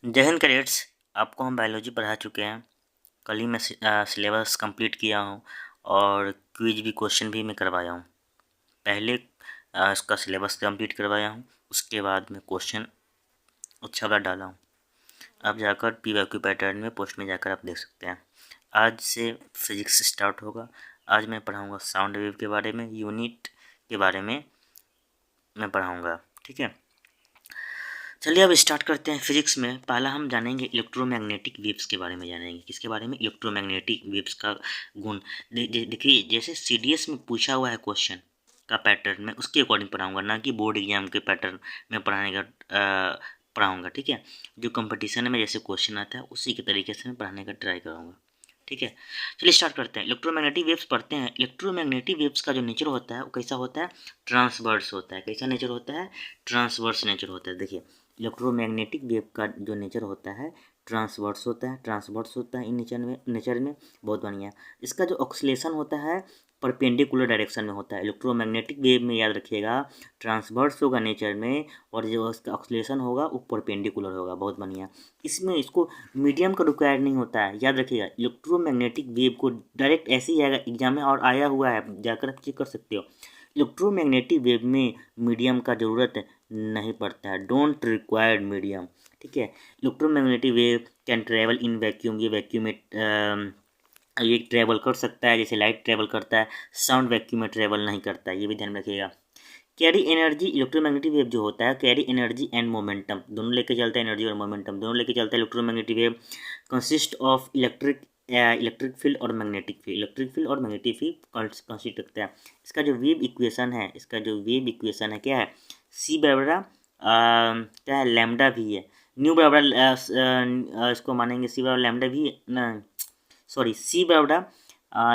जय हिंद कैडेट्स। आपको हम बायोलॉजी पढ़ा चुके हैं। कल ही मैं सिलेबस कंप्लीट किया हूँ और क्विज भी क्वेश्चन भी मैं करवाया हूँ। पहले इसका सिलेबस कंप्लीट करवाया हूँ, उसके बाद मैं क्वेश्चन अच्छा वाला डाला हूँ। आप जाकर PYQ पैटर्न में पोस्ट में जाकर आप देख सकते हैं। आज से फिजिक्स स्टार्ट होगा। आज मैं पढ़ाऊँगा साउंड वेव के बारे में, यूनिट के बारे में मैं पढ़ाऊँगा। ठीक है, चलिए अब स्टार्ट करते हैं। फिजिक्स में पहला हम जानेंगे इलेक्ट्रोमैग्नेटिक वेव्स के बारे में। जानेंगे किसके बारे में? इलेक्ट्रोमैग्नेटिक वेव्स का गुण। देखिए जैसे CDS में पूछा हुआ है क्वेश्चन का पैटर्न में, उसके अकॉर्डिंग पढ़ाऊंगा, ना कि बोर्ड एग्जाम के पैटर्न में पढ़ाऊंगा। ठीक है, जो कंपटीशन में जैसे क्वेश्चन आता है उसी के तरीके से मैं पढ़ाने का ट्राई करूँगा। ठीक है, चलिए स्टार्ट करते हैं। इलेक्ट्रोमैग्नेटिक वेव्स पढ़ते हैं। इलेक्ट्रोमैग्नेटिक वेव्स का जो नेचर होता है वो कैसा होता है? ट्रांसवर्स होता है। कैसा नेचर होता है? ट्रांसवर्स नेचर होता है। देखिए इलेक्ट्रोमैग्नेटिक वेव का जो नेचर होता है ट्रांसवर्स होता है। ट्रांसवर्स होता है इन नेचर में बहुत बढ़िया। इसका जो ऑक्सीलेशन होता है परपेंडिकुलर डायरेक्शन में होता है। इलेक्ट्रोमैग्नेटिक वेव में याद रखिएगा ट्रांसवर्स होगा नेचर में, और जो इसका ऑक्सीलेशन होगा वो परपेंडिकुलर होगा। बहुत बढ़िया। इसमें इसको मीडियम का रिक्वायर नहीं होता है, याद रखिएगा। इलेक्ट्रोमैग्नेटिक वेव को डायरेक्ट ऐसे ही आएगा एग्जाम में, और आया हुआ है, जाकर आप चेक कर सकते हो। इलेक्ट्रोमैग्नेटिक वेव में मीडियम का ज़रूरत नहीं पड़ता है, डोंट रिक्वायर्ड मीडियम। ठीक है, electromagnetic wave can travel in vacuum. ये वैक्यूम में ये ट्रेवल कर सकता है, जैसे लाइट ट्रेवल करता है। साउंड वैक्यूम में ट्रेवल नहीं करता है, ये भी ध्यान रखिएगा। कैरी एनर्जी, इलेक्ट्रोमैग्नेटिक वेव जो होता है कैरी एनर्जी एंड मोमेंटम, दोनों लेके चलता है। एनर्जी और मोमेंटम दोनों लेके चलता है। Electromagnetic wave consist of electric field और मैग्नेटिक फील्ड। इलेक्ट्रिक फील्ड और मैग्नेटिक फील्ड कंसिस्ट करता है। इसका जो वेव इक्वेशन है, क्या है? सी बराबर क्या है? लैम्डा भी है। न्यू बराबर इसको मानेंगे सी बराबर लैम्डा भी ना, सॉरी सी बराबर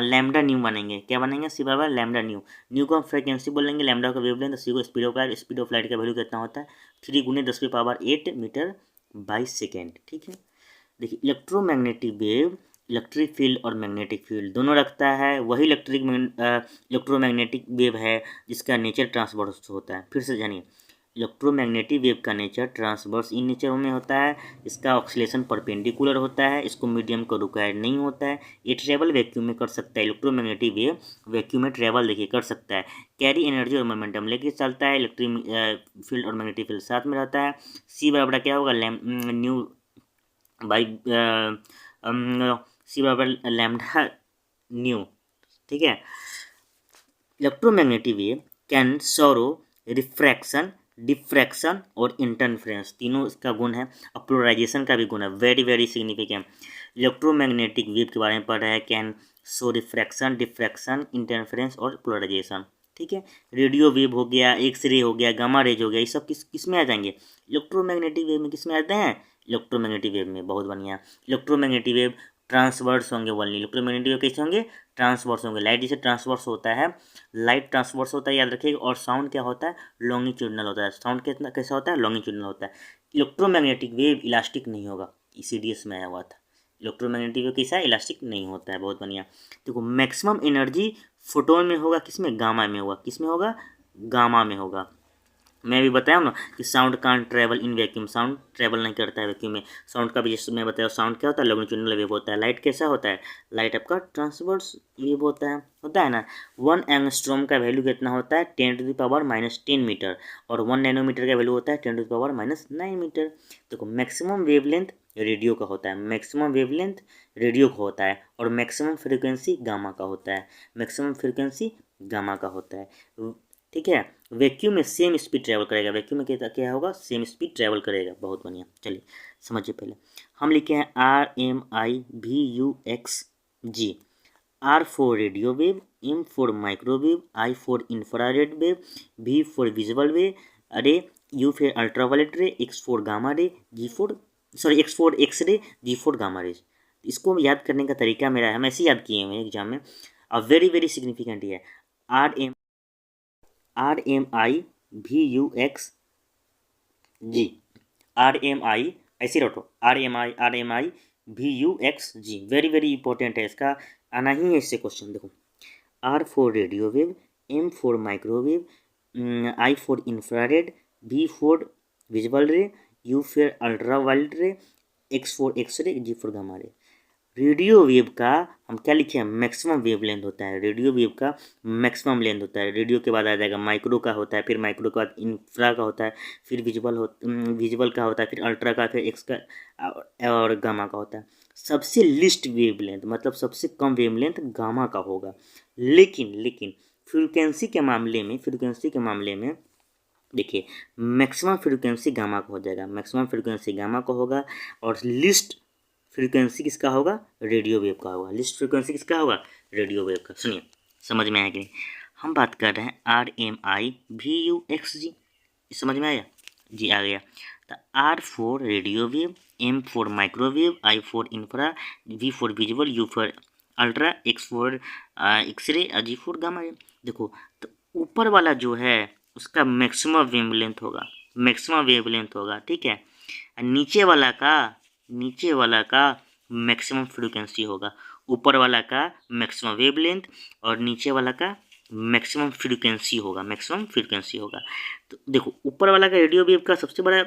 लैम्डा न्यू बनेंगे। क्या बनेंगे? सी बराबर लैम्डा न्यू। न्यू को हम फ्रिक्वेंसी बोलेंगे, लैम्डा का वेवलेंथ, सी को speed of light. Speed of light का वैल्यू कितना होता है? 3 × 10⁸ मीटर बाई सेकेंड। ठीक है, देखिए इलेक्ट्रोमैग्नेटिक वेव इलेक्ट्रिक फील्ड और मैग्नेटिक फील्ड दोनों रखता है। वही इलेक्ट्रोमैग्नेटिक वेव है जिसका नेचर ट्रांसवर्स होता है। फिर से जानिए, इलेक्ट्रोमैग्नेटिक वेव का नेचर ट्रांसवर्स इन नेचर में होता है। इसका ऑक्सीलेशन परपेंडिकुलर होता है। इसको मीडियम को रिक्वायर नहीं होता है। ये ट्रेवल वैक्यूम में कर सकता है। इलेक्ट्रोमैग्नेटिक वेव वैक्यूम में ट्रेवल देखिए कर सकता है। कैरी एनर्जी और मोमेंटम लेके चलता है। इलेक्ट्रिक फील्ड और मैग्नेटिक फील्ड साथ में रहता है। सी बराबर क्या होगा? न्यू बाई सी बराबर लैम्डा न्यू। ठीक है, electromagnetic wave can sorrow refraction, diffraction और इंटरफेरेंस, तीनों इसका गुण है। और पोलराइजेशन का भी गुण है, very very significant. Electromagnetic wave के बारे में पढ़ रहे हैं, can so refraction, diffraction, interference और पोलराइजेशन। ठीक है, रेडियो वेव हो गया, एक्सरे हो गया, गामा रेज हो गया, ये सब किस में आ जाएंगे? इलेक्ट्रोमैग्नेटिक वेव में। किस में आते हैं? इलेक्ट्रोमैग्नेटिक वेव में। बहुत बढ़िया। इलेक्ट्रोमैग्नेटिक वेव ट्रांसवर्स होंगे ओनली। इलेक्ट्रोमैग्नेटिक वेव कैसे होंगे? ट्रांसवर्स होंगे। लाइट जैसे ट्रांसवर्स होता है, लाइट ट्रांसवर्स होता है, याद रखिएगा। और साउंड क्या होता है? लॉन्गिट्यूडनल होता है। साउंड कितना कैसा होता है? लॉन्गिट्यूडनल होता है। इलेक्ट्रोमैग्नेटिक वेव इलास्टिक नहीं होगा, CDS में आया हुआ था। इलेक्ट्रोमैग्नेटिक वेव कैसा है? इलास्टिक नहीं होता है। बहुत बढ़िया। देखो मैक्सिमम एनर्जी फोटोन में होगा, किसमें? गामा में होगा। किस में होगा? गामा में होगा। मैं भी बताया ना कि sound can't travel in vacuum, sound travel नहीं करता है वैक्यूम में। साउंड का भी जैसे मैं बताया, साउंड क्या होता है? लॉन्गिट्यूडनल वेव होता है। लाइट कैसा होता है? लाइट आपका ट्रांसवर्स वेव होता है ना। 1 एंगस्ट्रॉम का वैल्यू कितना होता है? 10⁻⁻10 मीटर। और 1 नैनोमीटर का वैल्यू होता है 10⁻⁻9 मीटर। देखो मैक्सिमम वेवलेंथ रेडियो का होता है, मैक्सिमम वेवलेंथ रेडियो का होता है, और मैक्सिमम फ्रीक्वेंसी गामा का होता है। मैक्सिमम फ्रीक्वेंसी गामा का होता है। ठीक है, वैक्यूम में सेम स्पीड ट्रैवल करेगा। वैक्यूम में क्या होगा? सेम स्पीड ट्रैवल करेगा। बहुत बढ़िया। चलिए समझिए, पहले हम लिखे हैं RMIVUXG। R for radio wave, M for microwave, I for infrared wave, V for visual wave, अरे U फॉर अल्ट्रावायलेट रे, X फॉर गामा रे, X for X ray, G for gamma rays. इसको याद करने का तरीका मेरा है, हम ऐसे याद किए हैं एग्जाम में। अब वेरी वेरी सिग्निफिकेंट ये है। RMIVUXG, RMI ऐसे रखो, RMIVUXG, वेरी वेरी इंपॉर्टेंट है, इसका आना ही है इससे क्वेश्चन। देखो R for radio wave, M for microwave, I for infrared, V for visual ray, U for ultraviolet ray, X for X ray, G for gamma ray. Radio wave का हम क्या लिखे हैं, मैक्सिमम वेव लेंथ होता है। Radio wave का maximum length होता है। रेडियो के बाद आ जाएगा माइक्रो का होता है, फिर माइक्रो के बाद इंफ्रा का होता है, फिर विजुअल का होता है, फिर अल्ट्रा का, फिर एक्स का और गामा का होता है। सबसे लिस्ट वेव लेंथ मतलब सबसे कम वेव लेंथ गामा का होगा। लेकिन फ्रिक्वेंसी के मामले में देखिए मैक्सिमम फ्रिक्वेंसी गामा का हो जाएगा, मैक्सिमम फ्रिक्वेंसी गामा का होगा और लिस्ट फ्रीक्वेंसी किसका होगा, रेडियो वेव का होगा। लिस्ट फ्रीक्वेंसी किसका होगा, रेडियो वेव का। सुनिए समझ में आया कि नहीं। हम बात कर रहे हैं RMI VUXG, समझ में आया जी, आ गया। तो R for radio wave, M for microwave, I for infra, V for visual, U for ultra, X for X ray, G for gamma ray. देखो तो ऊपर वाला जो है उसका मैक्सिमम वेवलेंथ होगा, मैक्सिमम वेवलेंथ होगा, ठीक है। नीचे वाला का मैक्सिमम फ्रीक्वेंसी होगा। ऊपर वाला का मैक्सिमम वेवलेंथ और नीचे वाला का मैक्सिमम फ्रीक्वेंसी होगा। तो देखो ऊपर वाला का रेडियो वेव का सबसे बड़ा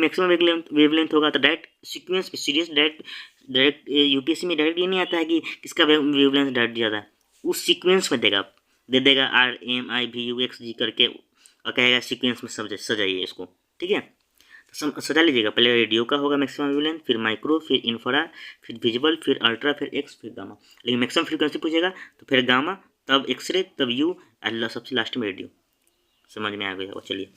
मैक्सिमम वेवलेंथ होगा। तो direct sequence series direct UPSC में डायरेक्ट ये नहीं आता है कि किसका वेवलेंथ डायरेक्ट ज़्यादा है, उस सीक्वेंस में दे देगा RMI VUXG करके और कहेगा सीक्वेंस में सजाइए इसको, ठीक है। सजा लीजिएगा, पहले रेडियो का होगा मैक्सिमम वेवलेंथ, फिर माइक्रो, फिर इंफ्रा, फिर विजुअल, फिर अल्ट्रा, फिर एक्स, फिर गामा। लेकिन मैक्सिमम फ्रीक्वेंसी पूछेगा तो फिर गामा, तब एक्सरे, तब यू, अल्लाह सबसे लास्ट में रेडियो। समझ में आ गया होगा। चलिए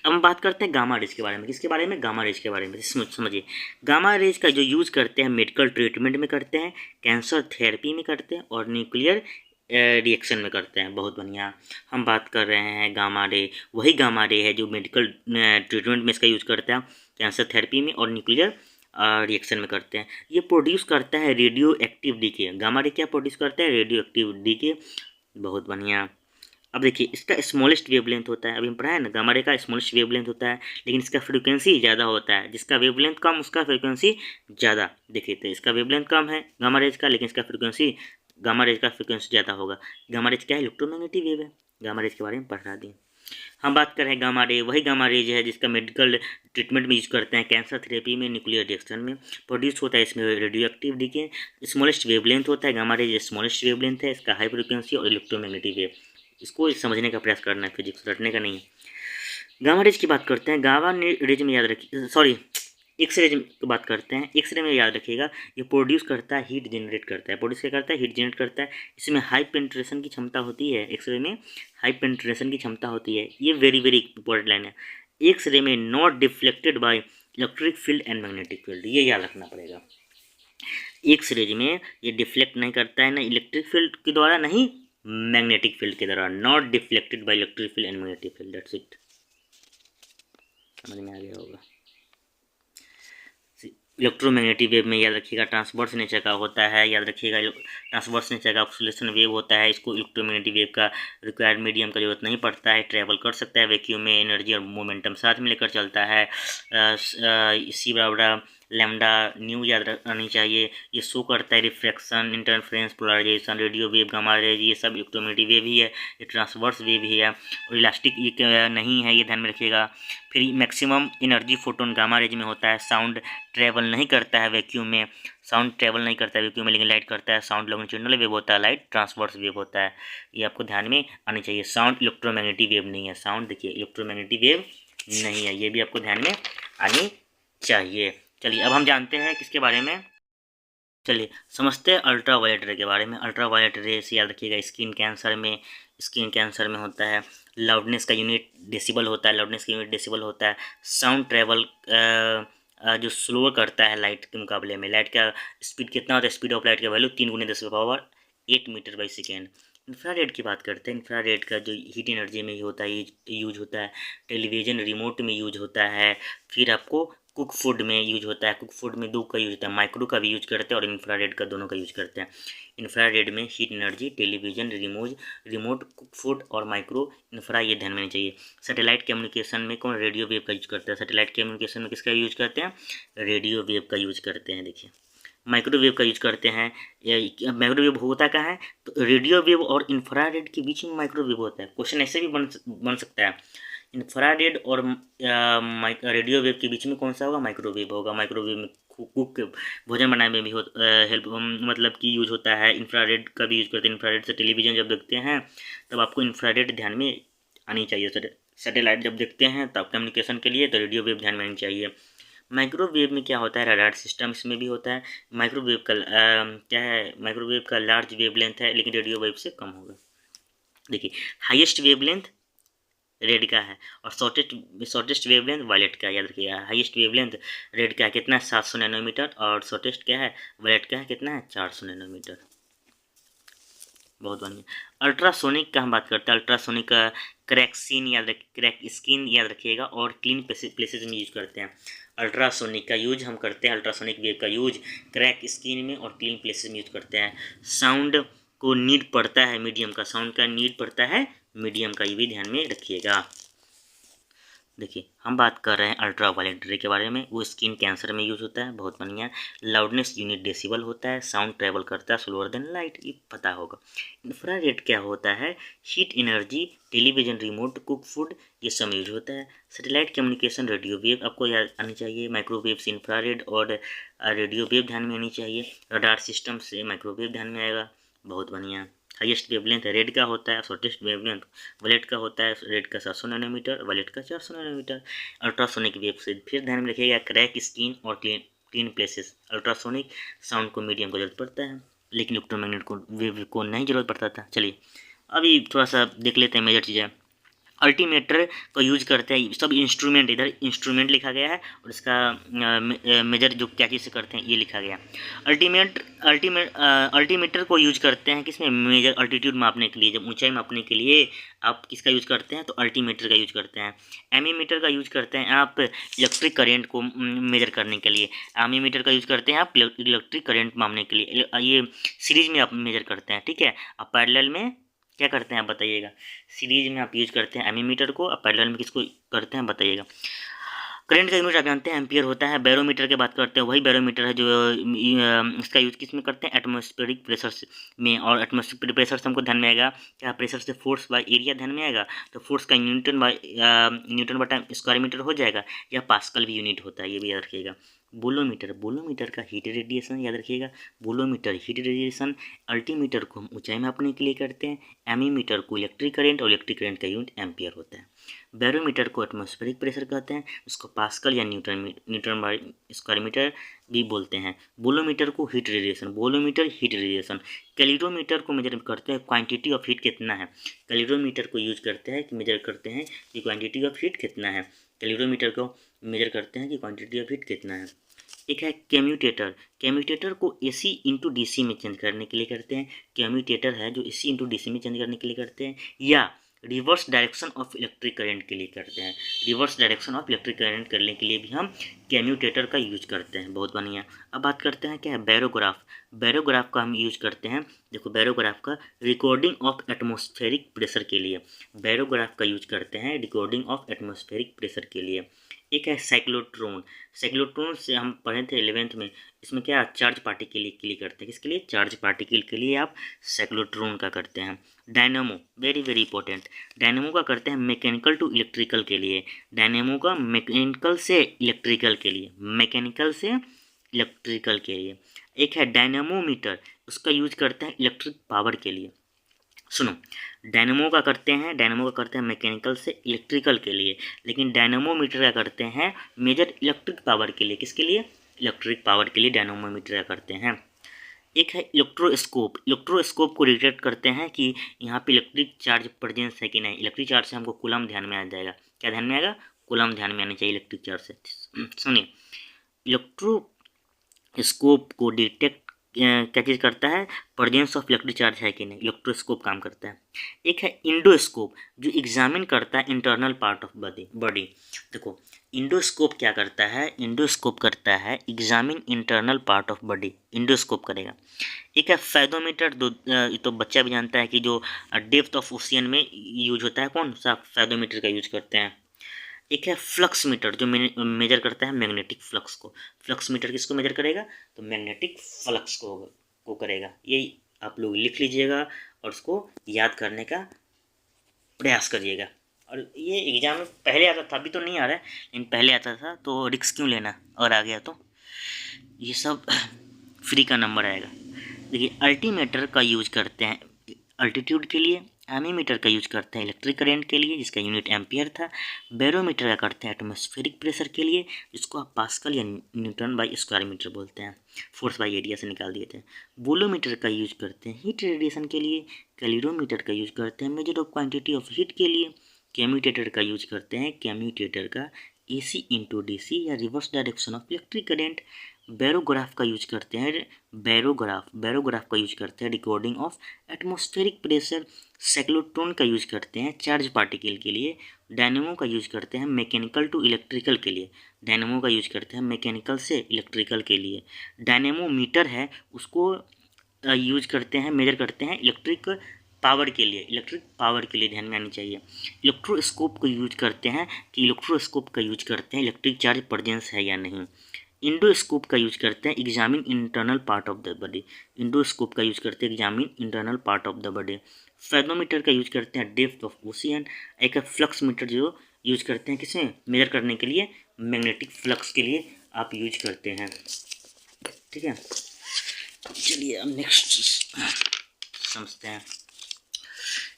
अब हम बात करते हैं गामा रेज के बारे में। किसके बारे में, गामा रेज के बारे में। समझिए गामा रेज का जो यूज़ करते हैं मेडिकल ट्रीटमेंट में करते हैं, कैंसर थेरेपी में करते हैं और न्यूक्लियर रिएक्शन में करते हैं। बहुत बढ़िया। हम बात कर रहे हैं गामा रे, वही गामा रे है जो मेडिकल ट्रीटमेंट में इसका यूज़ करते हैं, कैंसर थेरेपी में और न्यूक्लियर रिएक्शन में करते हैं। ये प्रोड्यूस करता है radio active DK. Gamma ray क्या प्रोड्यूस करता है, रेडियो एक्टिव डीके। बहुत बढ़िया। अब देखिए इसका स्मॉलेस्ट वेवलेंथ होता है, अभी हम पढ़ा है ना, गामा रे का स्मॉलेस्ट वेवलेंथ होता है, लेकिन इसका फ्रीक्वेंसी ज़्यादा होता है। जिसका वेवलेंथ कम उसका फ्रीक्वेंसी ज़्यादा। देखिए तो इसका वेवलेंथ कम है गामा रेज का, लेकिन इसका फ्रीक्वेंसी, गामा रेज का फ्रीक्वेंसी ज़्यादा होगा। गामा रेज क्या है, इलेक्ट्रोमैग्नेटिक वेव है। गामा रेज के बारे में पढ़ा दिए। हम बात कर रहे हैं गामा रे, वही गामा रेज है जिसका मेडिकल ट्रीटमेंट में यूज करते हैं, कैंसर थेरेपी में, न्यूक्लियर रिएक्शन में प्रोड्यूस होता है। इसमें radioactive decay, smallest wavelength होता है। गामा रेज स्मॉलेस्ट वेवलेंथ है, इसका हाई फ्रीक्वेंसी और इलेक्ट्रोमैग्नेटिक वेव। इसको समझने का प्रयास करना है, फिजिक्स रटने का नहीं है। गामा रेज की बात करते हैं, गामा रेज में याद रखिए, सॉरी एक्स रे की बात करते हैं। एक्स रे में याद रखिएगा ये प्रोड्यूस करता है, हीट जनरेट करता है। प्रोड्यूस क्या करता है, हीट जनरेट करता है। इसमें हाई पेनिट्रेशन की क्षमता होती है, एक्स रे में हाई पेनिट्रेशन की क्षमता होती है। ये वेरी वेरी इंपॉर्टेंट लाइन है। एक्स रे में not deflected by electric field and magnetic field, ये याद रखना पड़ेगा। एक्स रे में ये डिफ्लेक्ट नहीं करता है, ना इलेक्ट्रिक फील्ड के द्वारा, नहीं मैग्नेटिक फील्ड के द्वारा। Not deflected by electric field and magnetic field, that's it. समझ में आ गया होगा। इलेक्ट्रोमैग्नेटिक वेव में याद रखिएगा ट्रांसवर्स नेचर का होता है, याद रखिएगा ट्रांसवर्स नेचर का ऑक्सीलेशन वेव होता है। इसको इलेक्ट्रोमैग्नेटिक वेव का रिक्वायर्ड मीडियम का जरूरत नहीं पड़ता है, ट्रैवल कर सकता है वैक्यूम में, एनर्जी और मोमेंटम साथ में लेकर चलता है। सी बराबर लैम्डा न्यू याद रखनी चाहिए। ये शो करता है refraction, interference, polarisation, radio wave, gamma rays, ये सब इलेक्ट्रोमैग्नेटिक वेव ही है। ये ट्रांसवर्स वेव ही है और इलास्टिक ये नहीं है, ये ध्यान में रखिएगा। फिर maximum energy photon gamma rays में होता है। साउंड ट्रैवल नहीं करता है वैक्यूम में, लेकिन लाइट करता है। साउंड लॉन्गिट्यूडिनल वेव होता है, लाइट ट्रांसवर्स वेव होता है। ये आपको ध्यान में आनी चाहिए। साउंड इलेक्ट्रोमैग्नेटिक वेव नहीं है, साउंड देखिए इलेक्ट्रोमैग्नेटिक वेव नहीं है, ये भी आपको ध्यान में आनी चाहिए। चलिए अब हम जानते हैं किसके बारे में, चलिए समझते हैं अल्ट्रा वायलेट रे के बारे में। अल्ट्रा वायलेट रे से याद रखिएगा स्किन कैंसर में होता है। लाउडनेस का यूनिट डेसिबल होता है। साउंड ट्रैवल जो स्लो करता है लाइट के मुकाबले में। लाइट का स्पीड कितना होता है, स्पीड ऑफ लाइट का value 3 × 10⁸ metre by second. Infrared की बात करते हैं। इंफ्रारेड का जो हीट एनर्जी में होता है, यूज होता है। टेलीविज़न रिमोट में यूज होता है। फिर आपको कुक फूड में यूज होता है। कुक फूड में 2 का यूज होता है, माइक्रो का भी यूज करते हैं और इंफ्रारेड का, दोनों का यूज करते हैं। इंफ्रारेड में heat energy, television, remote, cook food और माइक्रो, इंफ्रा, ये ध्यान में चाहिए। सैटेलाइट कम्युनिकेशन में कौन, रेडियो वेव का यूज करता है। सैटेलाइट कम्युनिकेशन में किसका यूज करते हैं, रेडियो वेव का यूज करते हैं। देखिए माइक्रोवेव का यूज करते हैं। माइक्रोवेव होता क्या है, तो रेडियो वेव और इंफ्रारेड के बीच में माइक्रोवेव होता है। क्वेश्चन ऐसे भी बन सकता है, इंफ्रारेड और रेडियो वेव के बीच में कौन सा होगा? माइक्रोवेव होगा। माइक्रोवेव में कुक भोजन बनाने में भी हेल्प मतलब कि यूज होता है। इंफ्रारेड का भी यूज करते हैं। इंफ्रारेड से टेलीविज़न जब देखते हैं तब आपको इंफ्रारेड ध्यान में आनी चाहिए। सैटेलाइट जब देखते हैं तब कम्युनिकेशन के लिए तो रेडियो वेव ध्यान में आनी चाहिए। माइक्रोवेव में क्या होता है? रडार सिस्टम इसमें भी होता है। माइक्रोवेव का क्या है? माइक्रोवेव का लार्ज वेवलेंथ है लेकिन रेडियो वेव से कम होगा। देखिए, हाईएस्ट वेवलेंथ रेड का है और शॉर्टेस्ट वेवलेंथ वायलेट का। याद रखिएगा, हाईएस्ट वेवलेंथ रेड का कितना है? 700 नैनोमीटर और शॉर्टेस्ट क्या है? वायलेट का है कितना है? 400 नैनोमीटर। बहुत बढ़िया। अल्ट्रासोनिक का हम बात करते हैं। अल्ट्रासोनिक का क्रैक स्किन याद रखिएगा और क्लीन प्लेसेस में यूज करते हैं। अल्ट्रासोनिक का यूज हम करते हैं, अल्ट्रासोनिक वेव का यूज क्रैक स्किन में और क्लीन प्लेसेस में यूज करते हैं। साउंड को नीड पड़ता है मीडियम का, साउंड का नीड पड़ता है मीडियम का, ये भी ध्यान में रखिएगा। देखिए, हम बात कर रहे हैं अल्ट्रा वायलेट रे के बारे में। वो स्किन कैंसर में यूज होता है। बहुत बढ़िया। लाउडनेस यूनिट डेसिबल होता है। साउंड ट्रेवल करता है स्लोअर देन लाइट, ये पता होगा। इंफ्रारेड क्या होता है? Heat energy, television remote, cook food, ये सब यूज होता है। सैटेलाइट कम्युनिकेशन, रेडियो वेव आपको याद आनी चाहिए। माइक्रोवेव से इंफ्रारेड और रेडियो वेव ध्यान में आनी चाहिए। रडार सिस्टम से माइक्रोवेव ध्यान में आएगा। बहुत बढ़िया। हाईएस्ट वेवलेंथ रेड का होता है, शॉर्टेस्ट वेवलेंथ वायलेट का होता है। रेड का 700 नैनोमीटर, वायलेट का 400 नैनोमीटर। अल्ट्रासोनिक वेव से फिर ध्यान में रखिएगा क्रैक स्किन और क्लीन प्लेसेस। अल्ट्रासोनिक साउंड को मीडियम को जरूरत पड़ता है लेकिन इलेक्ट्रोमैग्नेट को वेव को नहीं जरूरत पड़ता था। चलिए अभी थोड़ा सा देख लेते हैं मेजर चीज़ें। अल्टीमीटर को यूज करते हैं सब इंस्ट्रूमेंट, इधर इंस्ट्रूमेंट लिखा गया है और इसका मेजर जो क्या चीज़ से करते हैं ये लिखा गया। अल्टीमीटर को यूज करते हैं किसमें? मेजर अल्टीट्यूड मापने के लिए। जब ऊंचाई मापने के लिए आप किसका यूज करते हैं? तो अल्टीमीटर का यूज करते हैं। एमीमीटर का यूज करते हैं आप इलेक्ट्रिक करंट को मेजर करने के लिए। एमीमीटर का यूज करते हैं आप इलेक्ट्रिक करंट मापने के लिए। ये सीरीज में आप मेजर करते हैं, ठीक है। आप पैरेलल में क्या करते हैं आप बताइएगा? सीरीज में आप यूज करते हैं एमीमीटर को, और पैरेलल में किसको करते हैं बताइएगा? करंट का यूनिट आप जानते हैं एम्पियर होता है। बैरोमीटर की बात करते हैं, वही बैरोमीटर है जो इसका यूज किस में करते हैं? एटमॉस्फेरिक प्रेशर में। और एटमॉस्फेरिक प्रेशर से हमको ध्यान में आएगा क्या? प्रेशर से फोर्स बाय एरिया ध्यान में आएगा। तो फोर्स का न्यूटन बटा स्क्वायर मीटर हो जाएगा, या पास्कल भी यूनिट होता है, ये भी याद रखिएगा। बोलोमीटर का हीट रेडिएशन याद रखिएगा। Bolometer heat radiation. अल्टीमीटर को हम ऊंचाई मापने के लिए करते हैं। एमीमीटर को इलेक्ट्रिक करंट, और इलेक्ट्रिक करंट का यूनिट एम्पियर होता है। बैरोमीटर को एटमॉस्फेरिक प्रेशर कहते हैं, उसको पास्कल या न्यूटन बाई स्क्वायर मीटर भी बोलते हैं। बोलोमीटर को हीट रेडिएशन। कैलोरीमीटर को मेजर करते हैं क्वांटिटी ऑफ हीट कितना है। कैलोरीमीटर को यूज करते हैं कि मेजर करते हैं कि क्वांटिटी ऑफ हीट कितना है। कैलोरीमीटर को मेजर करते हैं कि क्वांटिटी ऑफ हीट कितना है। एक है कैम्यूटेटर को एसी इंटू डीसी में चेंज करने के लिए करते हैं। कैम्यूटेटर है जो एसी इंटू डीसी में चेंज करने के लिए करते हैं, या reverse direction of electric current के लिए करते हैं। Reverse direction of electric current करने के लिए भी हम कैम्यूटेटर का यूज करते हैं। बहुत बढ़िया। अब बात करते हैं क्या है? बैरोग्राफ का हम यूज करते हैं। देखो, बैरोग्राफ का रिकॉर्डिंग ऑफ एटमॉस्फेरिक प्रेशर के लिए, बैरोग्राफ का यूज करते हैं रिकॉर्डिंग ऑफ एटमॉस्फेरिक प्रेशर के लिए। एक है साइक्लोट्रॉन से हम पढ़े थे 11th में। इसमें क्या चार्ज पार्टिकल के लिए करते हैं। किसके लिए? चार्ज पार्टिकल के लिए आप साइक्लोट्रॉन का करते हैं। Dynamo very very important. Dynamo का करते हैं मैकेनिकल टू इलेक्ट्रिकल के लिए। डायनामो का मैकेनिकल से इलेक्ट्रिकल के लिए, मैकेनिकल से इलेक्ट्रिकल के लिए। एक है डायनामोमीटर, उसका यूज करते हैं इलेक्ट्रिक पावर के लिए। सुनो, डायनामो का करते हैं मैकेनिकल से इलेक्ट्रिकल के लिए, लेकिन डायनामोमीटर का करते हैं मेजर इलेक्ट्रिक पावर के लिए। किसके लिए? इलेक्ट्रिक पावर के लिए डायनामोमीटर का करते हैं। एक है इलेक्ट्रोस्कोप को डिटेक्ट करते हैं कि यहाँ पे इलेक्ट्रिक चार्ज प्रेजेंस है कि नहीं। इलेक्ट्रिक चार्ज से हमको कूलम ध्यान में आ जाएगा। क्या ध्यान में आएगा? कूलम ध्यान में आना चाहिए इलेक्ट्रिक चार्ज से। सुनिए, इलेक्ट्रोस्कोप को डिटेक्ट क्या चीज़ करता है? प्रेजेंस ऑफ इलेक्ट्रिक चार्ज है कि नहीं, इलेक्ट्रोस्कोप काम करता है। एक है इंडोस्कोप जो एग्जामिन करता है इंटरनल पार्ट ऑफ बॉडी। देखो, इंडोस्कोप क्या करता है? इंडोस्कोप करता है examine internal part of body, endoscope करेगा। एक है फैदोमीटर, ये तो बच्चा भी जानता है कि जो डेप्थ ऑफ ओशियन में यूज होता है, कौन सा? फैदोमीटर का यूज करते हैं। एक है फ्लक्स मीटर जो मेजर करता है मैग्नेटिक फ्लक्स को। फ्लक्स मीटर किसको मेजर करेगा? तो मैग्नेटिक फ्लक्स को करेगा। यही आप लोग लिख लीजिएगा और उसको याद करने का प्रयास करिएगा। और ये एग्ज़ाम में पहले आता था, अभी तो नहीं आ रहा है, लेकिन पहले आता था, तो रिस्क क्यों लेना, और आ गया तो ये सब फ्री का नंबर आएगा। देखिए, अल्टीमीटर का यूज करते हैं अल्टीट्यूड के लिए, एमीमीटर का यूज करते हैं इलेक्ट्रिक करंट के लिए जिसका यूनिट एम्पियर था, बैरोमीटर का करते हैं एटमॉस्फेरिक प्रेशर के लिए जिसको आप पास्कल या न्यूटन बाई स्क्वायर मीटर बोलते हैं, फोर्स बाई एरिया से निकाल दिए थे। वोलोमीटर का यूज करते हैं हीट रेडिएशन के लिए, कैलोरीमीटर का यूज करते हैं measure of quantity of heat के लिए, कम्यूटेटर का यूज करते हैं कम्यूटेटर का AC इंटू DC या reverse direction of electric current, barograph का यूज करते हैं बैरोग्राफ का यूज करते हैं recording of atmospheric pressure, cyclotron का यूज करते हैं चार्ज पार्टिकल के लिए, डायनेमो का यूज करते हैं मैकेनिकल टू इलेक्ट्रिकल के लिए, डायनेमो का यूज करते हैं मैकेनिकल से इलेक्ट्रिकल के लिए, डायनेमोमीटर है उसको यूज करते हैं मेजर करते हैं इलेक्ट्रिक पावर के लिए ध्यान में आनी चाहिए। इलेक्ट्रोस्कोप को यूज करते हैं कि इलेक्ट्रोस्कोप का यूज करते हैं इलेक्ट्रिक चार्ज प्रेजेंस है या नहीं। इंडोस्कोप का यूज करते हैं examine internal part of the body, endoscope का यूज करते हैं examine internal part of the body. Spherometer का यूज करते हैं डेप्थ ऑफ ओशियन। एक फ्लक्स मीटर जो यूज करते हैं किसमें मेजर करने के लिए, मैग्नेटिक फ्लक्स के लिए आप यूज करते हैं। ठीक है, चलिए अब नेक्स्ट समझते हैं।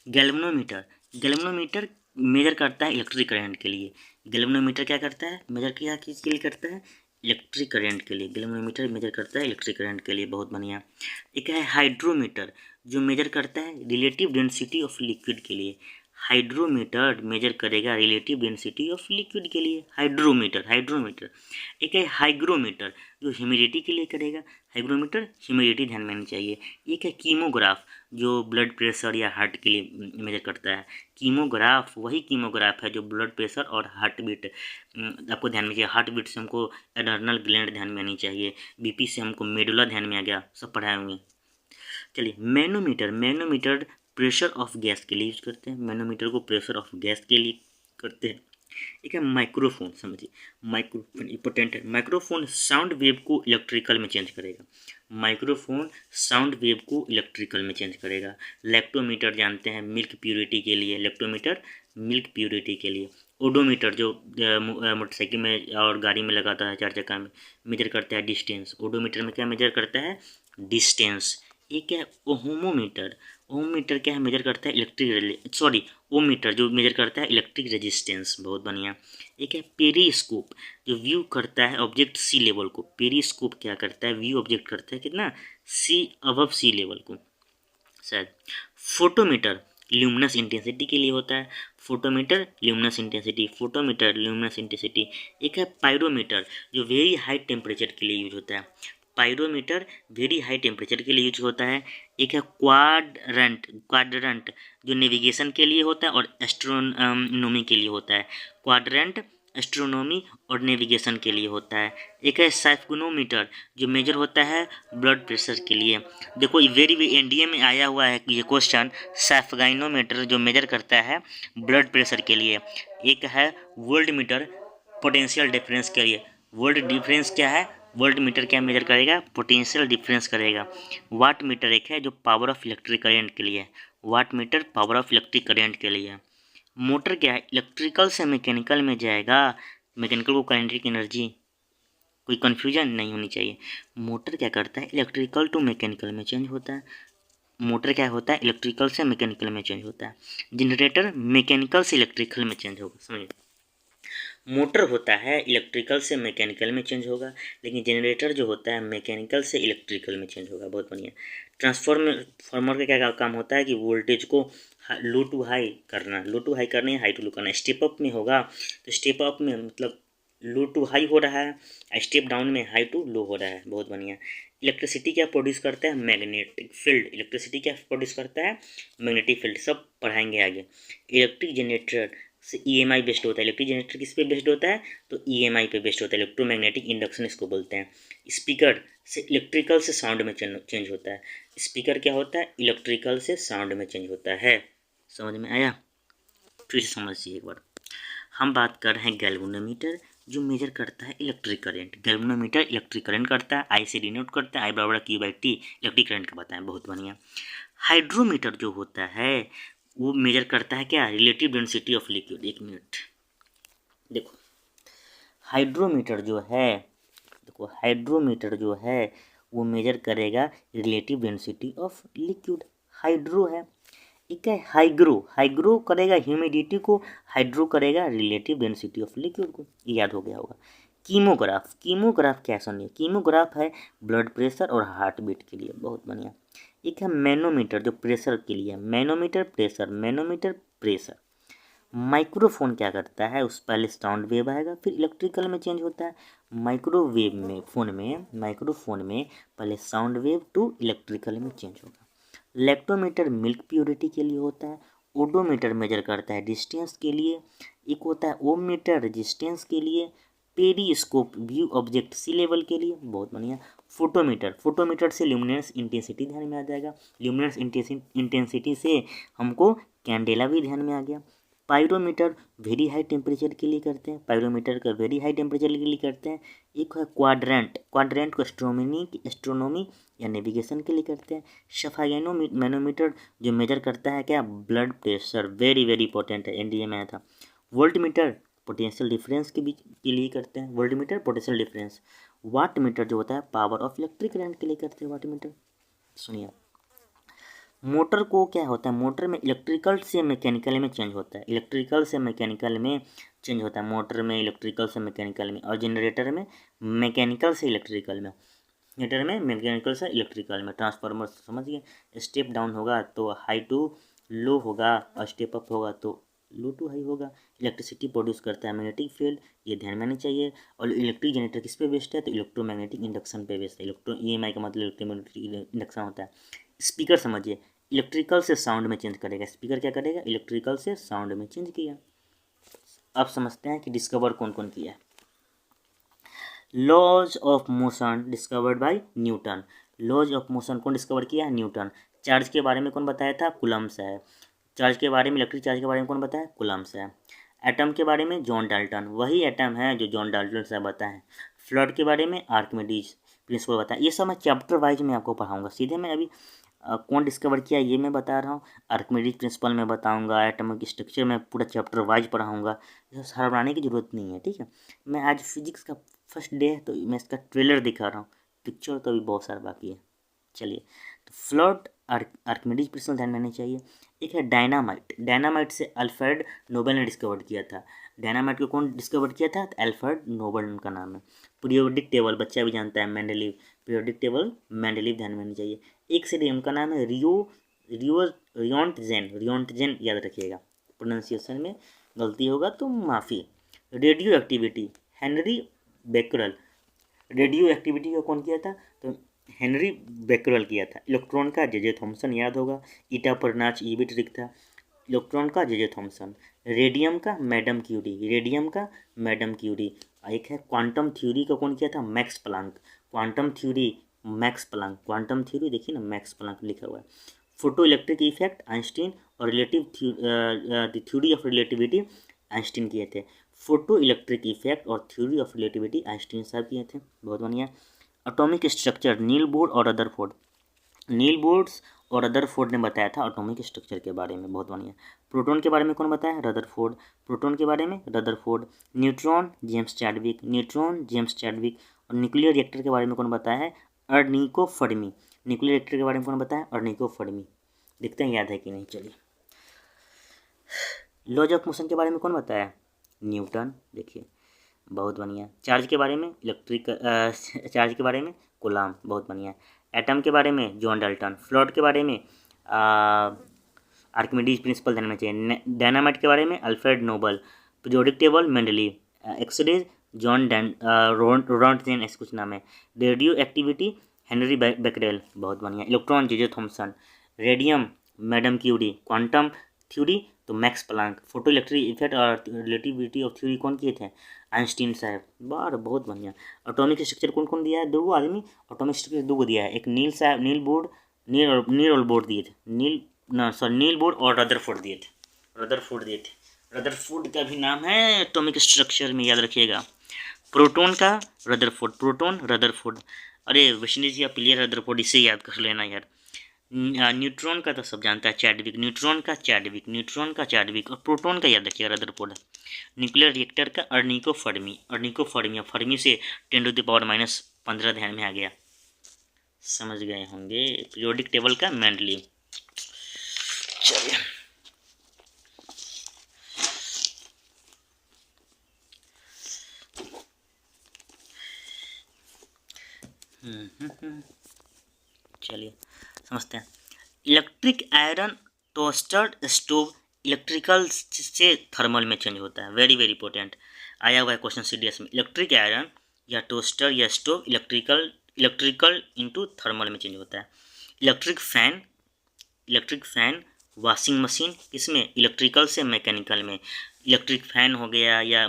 गैल्वेनोमीटर मेजर करता है इलेक्ट्रिक करंट के लिए। गैल्वेनोमीटर क्या करता है, मेजर किया किसके लिए करता है, इलेक्ट्रिक करंट के लिए। गैल्वेनोमीटर मेजर करता है इलेक्ट्रिक करंट के लिए, बहुत बढ़िया। एक है हाइड्रोमीटर जो मेजर करता है रिलेटिव डेंसिटी ऑफ लिक्विड के लिए। हाइड्रोमीटर मेजर करेगा रिलेटिव डेंसिटी ऑफ लिक्विड के लिए, हाइड्रोमीटर। एक है हाइग्रोमीटर जो ह्यूमिडिटी के लिए करेगा, हाइग्रोमीटर ह्यूमिडिटी ध्यान में आनी चाहिए। एक है कीमोग्राफ जो ब्लड प्रेशर या हार्ट के लिए मेजर करता है। कीमोग्राफ वही कीमोग्राफ है जो ब्लड प्रेशर और हार्ट बीट, आपको ध्यान में चाहिए। हार्ट बीट से हमको एडर्नल ग्लैंड ध्यान में आनी चाहिए, बीपी से हमको मेडुला ध्यान में आ गया, सब पढ़ाए होंगे। चलिए, मैनोमीटर प्रेशर ऑफ गैस के लिए यूज करते हैं, मैनोमीटर को प्रेशर ऑफ गैस के लिए करते हैं। एक है माइक्रोफोन, समझिए माइक्रोफोन इंपॉर्टेंट है। माइक्रोफोन साउंड वेव को इलेक्ट्रिकल में चेंज करेगा, माइक्रोफोन साउंड वेव को इलेक्ट्रिकल में चेंज करेगा। लैक्टोमीटर जानते हैं मिल्क प्योरिटी के लिए, लैक्टोमीटर मिल्क प्योरिटी के लिए। ओडोमीटर जो मोटरसाइकिल में और गाड़ी में लगाता है 4 चक्का में, मेजर करता है डिस्टेंस। ओडोमीटर में क्या मेजर करता है, डिस्टेंस। एक है ओममीटर क्या है, मेजर करता है ओमीटर जो मेजर करता है इलेक्ट्रिक रेजिस्टेंस, बहुत बढ़िया। एक है पेरिस्कोप जो व्यू करता है ऑब्जेक्ट सी लेवल को। पेरिस्कोप क्या करता है, व्यू ऑब्जेक्ट करता है कितना, अबव सी लेवल को शायद। फोटोमीटर ल्यूमिनस इंटेंसिटी के लिए होता है, फोटोमीटर ल्यूमिनस इंटेंसिटी। एक है पायरोमीटर जो वेरी हाई टेम्परेचर के लिए यूज होता है, पायरोमीटर वेरी हाई टेम्परेचर के लिए यूज होता है। एक है क्वाड्रेंट जो नेविगेशन के लिए होता है और एस्ट्रोनॉमी के लिए होता है, क्वाड्रेंट एस्ट्रोनॉमी और नेविगेशन के लिए होता है। एक है साइफगोनोमीटर जो मेजर होता है ब्लड प्रेशर के लिए। देखो वेरी एनडीए में आया हुआ है ये क्वेश्चन, साइफगोनोमीटर जो मेजर करता है ब्लड प्रेशर के लिए। एक है वोल्ट मीटर पोटेंशियल डिफरेंस के लिए। वोल्ट डिफरेंस क्या है, वोल्ट मीटर क्या मेजर करेगा, पोटेंशियल डिफरेंस करेगा। वाट मीटर एक है जो पावर ऑफ इलेक्ट्रिक करंट के लिए, watt meter power of electric current के लिए। मोटर क्या है, इलेक्ट्रिकल से मैकेनिकल में जाएगा, मैकेनिकल को काइनेटिक एनर्जी, कोई कन्फ्यूजन नहीं होनी चाहिए। मोटर क्या करता है, इलेक्ट्रिकल टू मैकेनिकल में चेंज होता है। मोटर क्या होता है, इलेक्ट्रिकल से मैकेनिकल में चेंज होता है। जनरेटर मैकेनिकल से इलेक्ट्रिकल में चेंज होगा, समझिए। मोटर होता है इलेक्ट्रिकल से मैकेनिकल में चेंज होगा, लेकिन जनरेटर जो होता है मैकेनिकल से इलेक्ट्रिकल में चेंज होगा, बहुत बढ़िया। ट्रांसफार्मर का क्या काम होता है कि वोल्टेज को लो टू हाई करना, हाई टू लो करना। स्टेप अप में होगा तो स्टेप अप में मतलब लो टू हाई हो रहा है, स्टेप डाउन में हाई टू लो हो रहा है, बहुत बढ़िया। इलेक्ट्रिसिटी क्या प्रोड्यूस करता है, मैग्नेटिक फील्ड। इलेक्ट्रिसिटी क्या प्रोड्यूस करता है, मैग्नेटिक फील्ड, सब पढ़ाएंगे आगे। इलेक्ट्रिक जनरेटर से EMI बेस्ड होता है, इलेक्ट्रिक जनरेटर किस पे बेस्ड होता है, तो EMI पे बेस्ड होता है, इलेक्ट्रोमैग्नेटिक इंडक्शन इसको बोलते हैं। स्पीकर से इलेक्ट्रिकल से साउंड में चेंज होता है, स्पीकर क्या होता है, इलेक्ट्रिकल से साउंड में चेंज होता है। समझ में आया, फिर से समझिए एक बार। हम बात कर रहे हैं गैल्वेनोमीटर जो मेजर करता है electric current. Galvanometer electric current करता है, आई से डिनोट करता है, I = Q/T इलेक्ट्रिक करंट का बताएं, बहुत बढ़िया। हाइड्रोमीटर जो होता है वो मेजर करता है क्या, रिलेटिव डेंसिटी ऑफ लिक्विड। एक मिनट देखो, हाइड्रोमीटर जो है, देखो हाइड्रोमीटर जो है वो मेजर करेगा relative density of liquid. Hydro है, ठीक है, हाइग्रो करेगा ह्यूमिडिटी को, हाइड्रो करेगा रिलेटिव डेंसिटी ऑफ लिक्विड को, याद हो गया होगा। कीमोग्राफ क्या सुनिए, कीमोग्राफ है ब्लड प्रेशर और हार्ट बीट के लिए, बहुत बढ़िया। एक है मैनोमीटर जो प्रेशर के लिए, मैनोमीटर प्रेशर। माइक्रोफोन क्या करता है, उस पहले साउंड वेव आएगा फिर इलेक्ट्रिकल में चेंज होता है। माइक्रोफोन में पहले साउंड वेव टू इलेक्ट्रिकल में चेंज होगा। लैक्टोमीटर मिल्क प्योरिटी के लिए होता है। ओडोमीटर मेजर करता है डिस्टेंस के लिए। एक होता है ओम मीटर रेजिस्टेंस के लिए। Periscope view object sea level के लिए, बहुत बढ़िया। फोटोमीटर से ल्यूमिनेंस इंटेंसिटी ध्यान में आ जाएगा। ल्यूमिनेंस इंटेंसिटी से हमको कैंडेला भी ध्यान में आ गया। पायरोमीटर वेरी हाई टेम्परेचर के लिए करते हैं, पायरोमीटर का वेरी हाई टेम्परेचर के लिए करते हैं। एक है क्वाड्रेंट को एस्ट्रोनॉमी या नेविगेशन के लिए करते हैं। सफाइनो मैनोमीटर जो मेजर करता है क्या, blood pressure, very very important है, एनडीए में आया था। वोल्टमीटर पोटेंशियल डिफरेंस के बीच के लिए करते हैं, voltmeter potential difference. Watt meter जो होता है पावर ऑफ इलेक्ट्रिक करंट के लिए करते हैं वाट मीटर। सुनिए, मोटर को क्या होता है, मोटर में इलेक्ट्रिकल से मैकेनिकल में चेंज होता है, मोटर में इलेक्ट्रिकल से मैकेनिकल में, और जनरेटर में मैकेनिकल से इलेक्ट्रिकल में, ट्रांसफार्मर समझ गए। स्टेप डाउन होगा तो हाई टू लो होगा, और स्टेप अप होगा तो लो टू हाई होगा। इलेक्ट्रिसिटी प्रोड्यूस करता है मैग्नेटिक फील्ड, ये ध्यान में आनी चाहिए। और इलेक्ट्रिक जनरेटर किस पे बेस्ड है, तो इलेक्ट्रोमैग्नेटिक इंडक्शन पे बेस्ड है। EMI का मतलब इलेक्ट्रोमैग्नेटिक इंडक्शन होता है। स्पीकर समझिए, इलेक्ट्रिकल से साउंड में चेंज करेगा, स्पीकर क्या करेगा, इलेक्ट्रिकल से साउंड में चेंज किया। अब समझते हैं कि डिस्कवर कौन कौन किया है। Laws of motion discovered by Newton. Laws of motion कौन डिस्कवर किया, न्यूटन। चार्ज के बारे में कौन बताया था, कूलम्ब्स है। चार्ज के बारे में, इलेक्ट्रिक चार्ज के बारे में कौन बताया, कूलम्ब्स है। एटम के बारे में जॉन डाल्टन, वही एटम है जो जॉन डाल्टन से बताया। फ्लड के बारे में आर्किमिडीज प्रिंसिपल बताया। ये सब मैं चैप्टर वाइज में आपको पढ़ाऊंगा, सीधे मैं अभी कौन डिस्कवर किया ये मैं बता रहा हूँ। आर्किमिडीज प्रिंसिपल में बताऊंगा, एटॉमिक स्ट्रक्चर में पूरा चैप्टर वाइज पढ़ाऊंगा। सारा बनाने की जरूरत नहीं है, ठीक है। मैं आज फिजिक्स का फर्स्ट डे है तो मैं इसका ट्रेलर दिखा रहा हूँ, पिक्चर तो अभी बहुत सारा बाकी है। चलिए, तो फ्लड आर्किमिडीज प्रिंसिपल ध्यान रहनी चाहिए। एक है डायनामाइट से अल्फ्रेड नोबेल ने डिस्कवर किया था। डायनामाइट को कौन डिस्कवर किया था, अल्फ्रेड नोबेल उनका नाम है। पीरियोडिक टेबल बच्चा भी जानता है, मेंडेलीव, पीरियोडिक टेबल मेंडेलीव ध्यान में आनी चाहिए। एक से उनका नाम है रियोंटजेन, याद रखिएगा, प्रोनाउंसिएशन में गलती होगा तो माफ़ी। Radio activity Henry Becquerel, radio activity का कौन किया था, तो हेनरी बेकरल किया था। इलेक्ट्रॉन का जे थॉमसन, याद होगा, ईटा पर नाच ये भी ट्रिक था। इलेक्ट्रॉन का जे थॉमसन। रेडियम का मैडम क्यूरी। एक है क्वांटम थ्योरी का कौन किया था, मैक्स प्लांक। क्वांटम थ्योरी देखिए ना, मैक्स प्लांक लिखा हुआ है। फोटो इलेक्ट्रिक इफेक्ट आइंस्टीन, और थ्योरी ऑफ रिलेटिविटी आइंस्टीन किए थे। फोटो इलेक्ट्रिक इफेक्ट और थ्योरी ऑफ रिलेटिविटी आइंस्टीन साहब किए थे, बहुत बढ़िया। एटॉमिक स्ट्रक्चर नील बोर्ड और रदरफोर्ड ने बताया था एटॉमिक स्ट्रक्चर के बारे में, बहुत बढ़िया। प्रोटॉन के बारे में कौन बताया, रदरफोर्ड। न्यूट्रॉन जेम्स चैडविक, और न्यूक्लियर रिएक्टर के बारे में कौन बताया है, अर्निको फर्मी। देखते हैं याद है कि नहीं। चलिए, लॉज ऑफ मोशन के बारे में कौन बताया, न्यूटन, देखिए बहुत बढ़िया। चार्ज के बारे में कूलम्ब, बहुत बढ़िया। एटम के बारे में जॉन डाल्टन। फ्लड के बारे में आर्किमिडीज प्रिंसिपल ध्यान में चाहिए। डायनामाइट के बारे में Alfred Nobel. Periodic table Mendeleev. X rays John Roentgen, ऐसे कुछ नाम है। रेडियो एक्टिविटी हेनरी बेकरेल, बहुत बढ़िया। Electron J Thomson. Radium madam Curie. Quantum theory तो Max Planck. Photo electric effect और रिलेटिविटी ऑफ थ्योरी कौन किए थे, आइंस्टीन साहब, बहुत बढ़िया। एटॉमिक स्ट्रक्चर कौन कौन दिया है, दो आदमी एटॉमिक स्ट्रक्चर दो दिया है, एक नील बोर्ड और रदरफोर्ड दिए थे। रदरफोर्ड का भी नाम है एटॉमिक स्ट्रक्चर में, याद रखिएगा। प्रोटॉन का रदरफोर्ड, अरे विशनीज या पिलियर रदरफोर्ड, इसे याद कर लेना यार। न्यूट्रॉन का तो सब जानता है, चैडविक, न्यूट्रॉन का चैडविक, न्यूट्रॉन का चैडविक, और प्रोटॉन का याद रखिएगा रदरफोर्ड। न्यूक्लियर रिएक्टर का Arniko Fermi, Arniko Fermi, Fermi से 10⁻⁻15 ध्यान में आ गया, समझ गए होंगे। पीरियोडिक टेबल का मेंडली। चलिए चलिए समझते हैं। Electric iron toaster stove electrical से थर्मल में चेंज होता है, वेरी वेरी इंपॉर्टेंट, आया हुआ है क्वेश्चन सीडीएस में। इलेक्ट्रिक आयरन या टोस्टर या स्टोव इलेक्ट्रिकल इनटू थर्मल में चेंज होता है। इलेक्ट्रिक फैन वॉशिंग मशीन, इसमें इलेक्ट्रिकल से मैकेनिकल में। इलेक्ट्रिक फैन हो गया या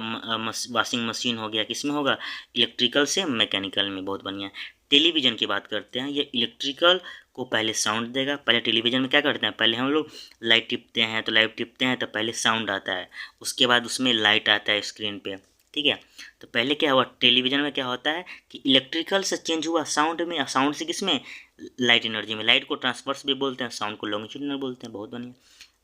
वॉशिंग मशीन हो गया, किसमें होगा, इलेक्ट्रिकल से मैकेनिकल में। बहुत बढ़िया। टेलीविज़न की बात करते हैं, ये इलेक्ट्रिकल को पहले साउंड देगा। पहले टेलीविज़न में क्या करते हैं, पहले हम लोग लाइट टिपते हैं, तो लाइट टिपते हैं तो पहले साउंड आता है, उसके बाद उसमें लाइट आता है स्क्रीन पे, ठीक है। तो पहले क्या हुआ, टेलीविज़न में क्या होता है कि इलेक्ट्रिकल से चेंज हुआ साउंड में, साउंड से किस में, लाइट एनर्जी में। लाइट को ट्रांसवर्स भी बोलते हैं, साउंड को लॉन्गिट्यूडिनल बोलते हैं। बहुत बढ़िया।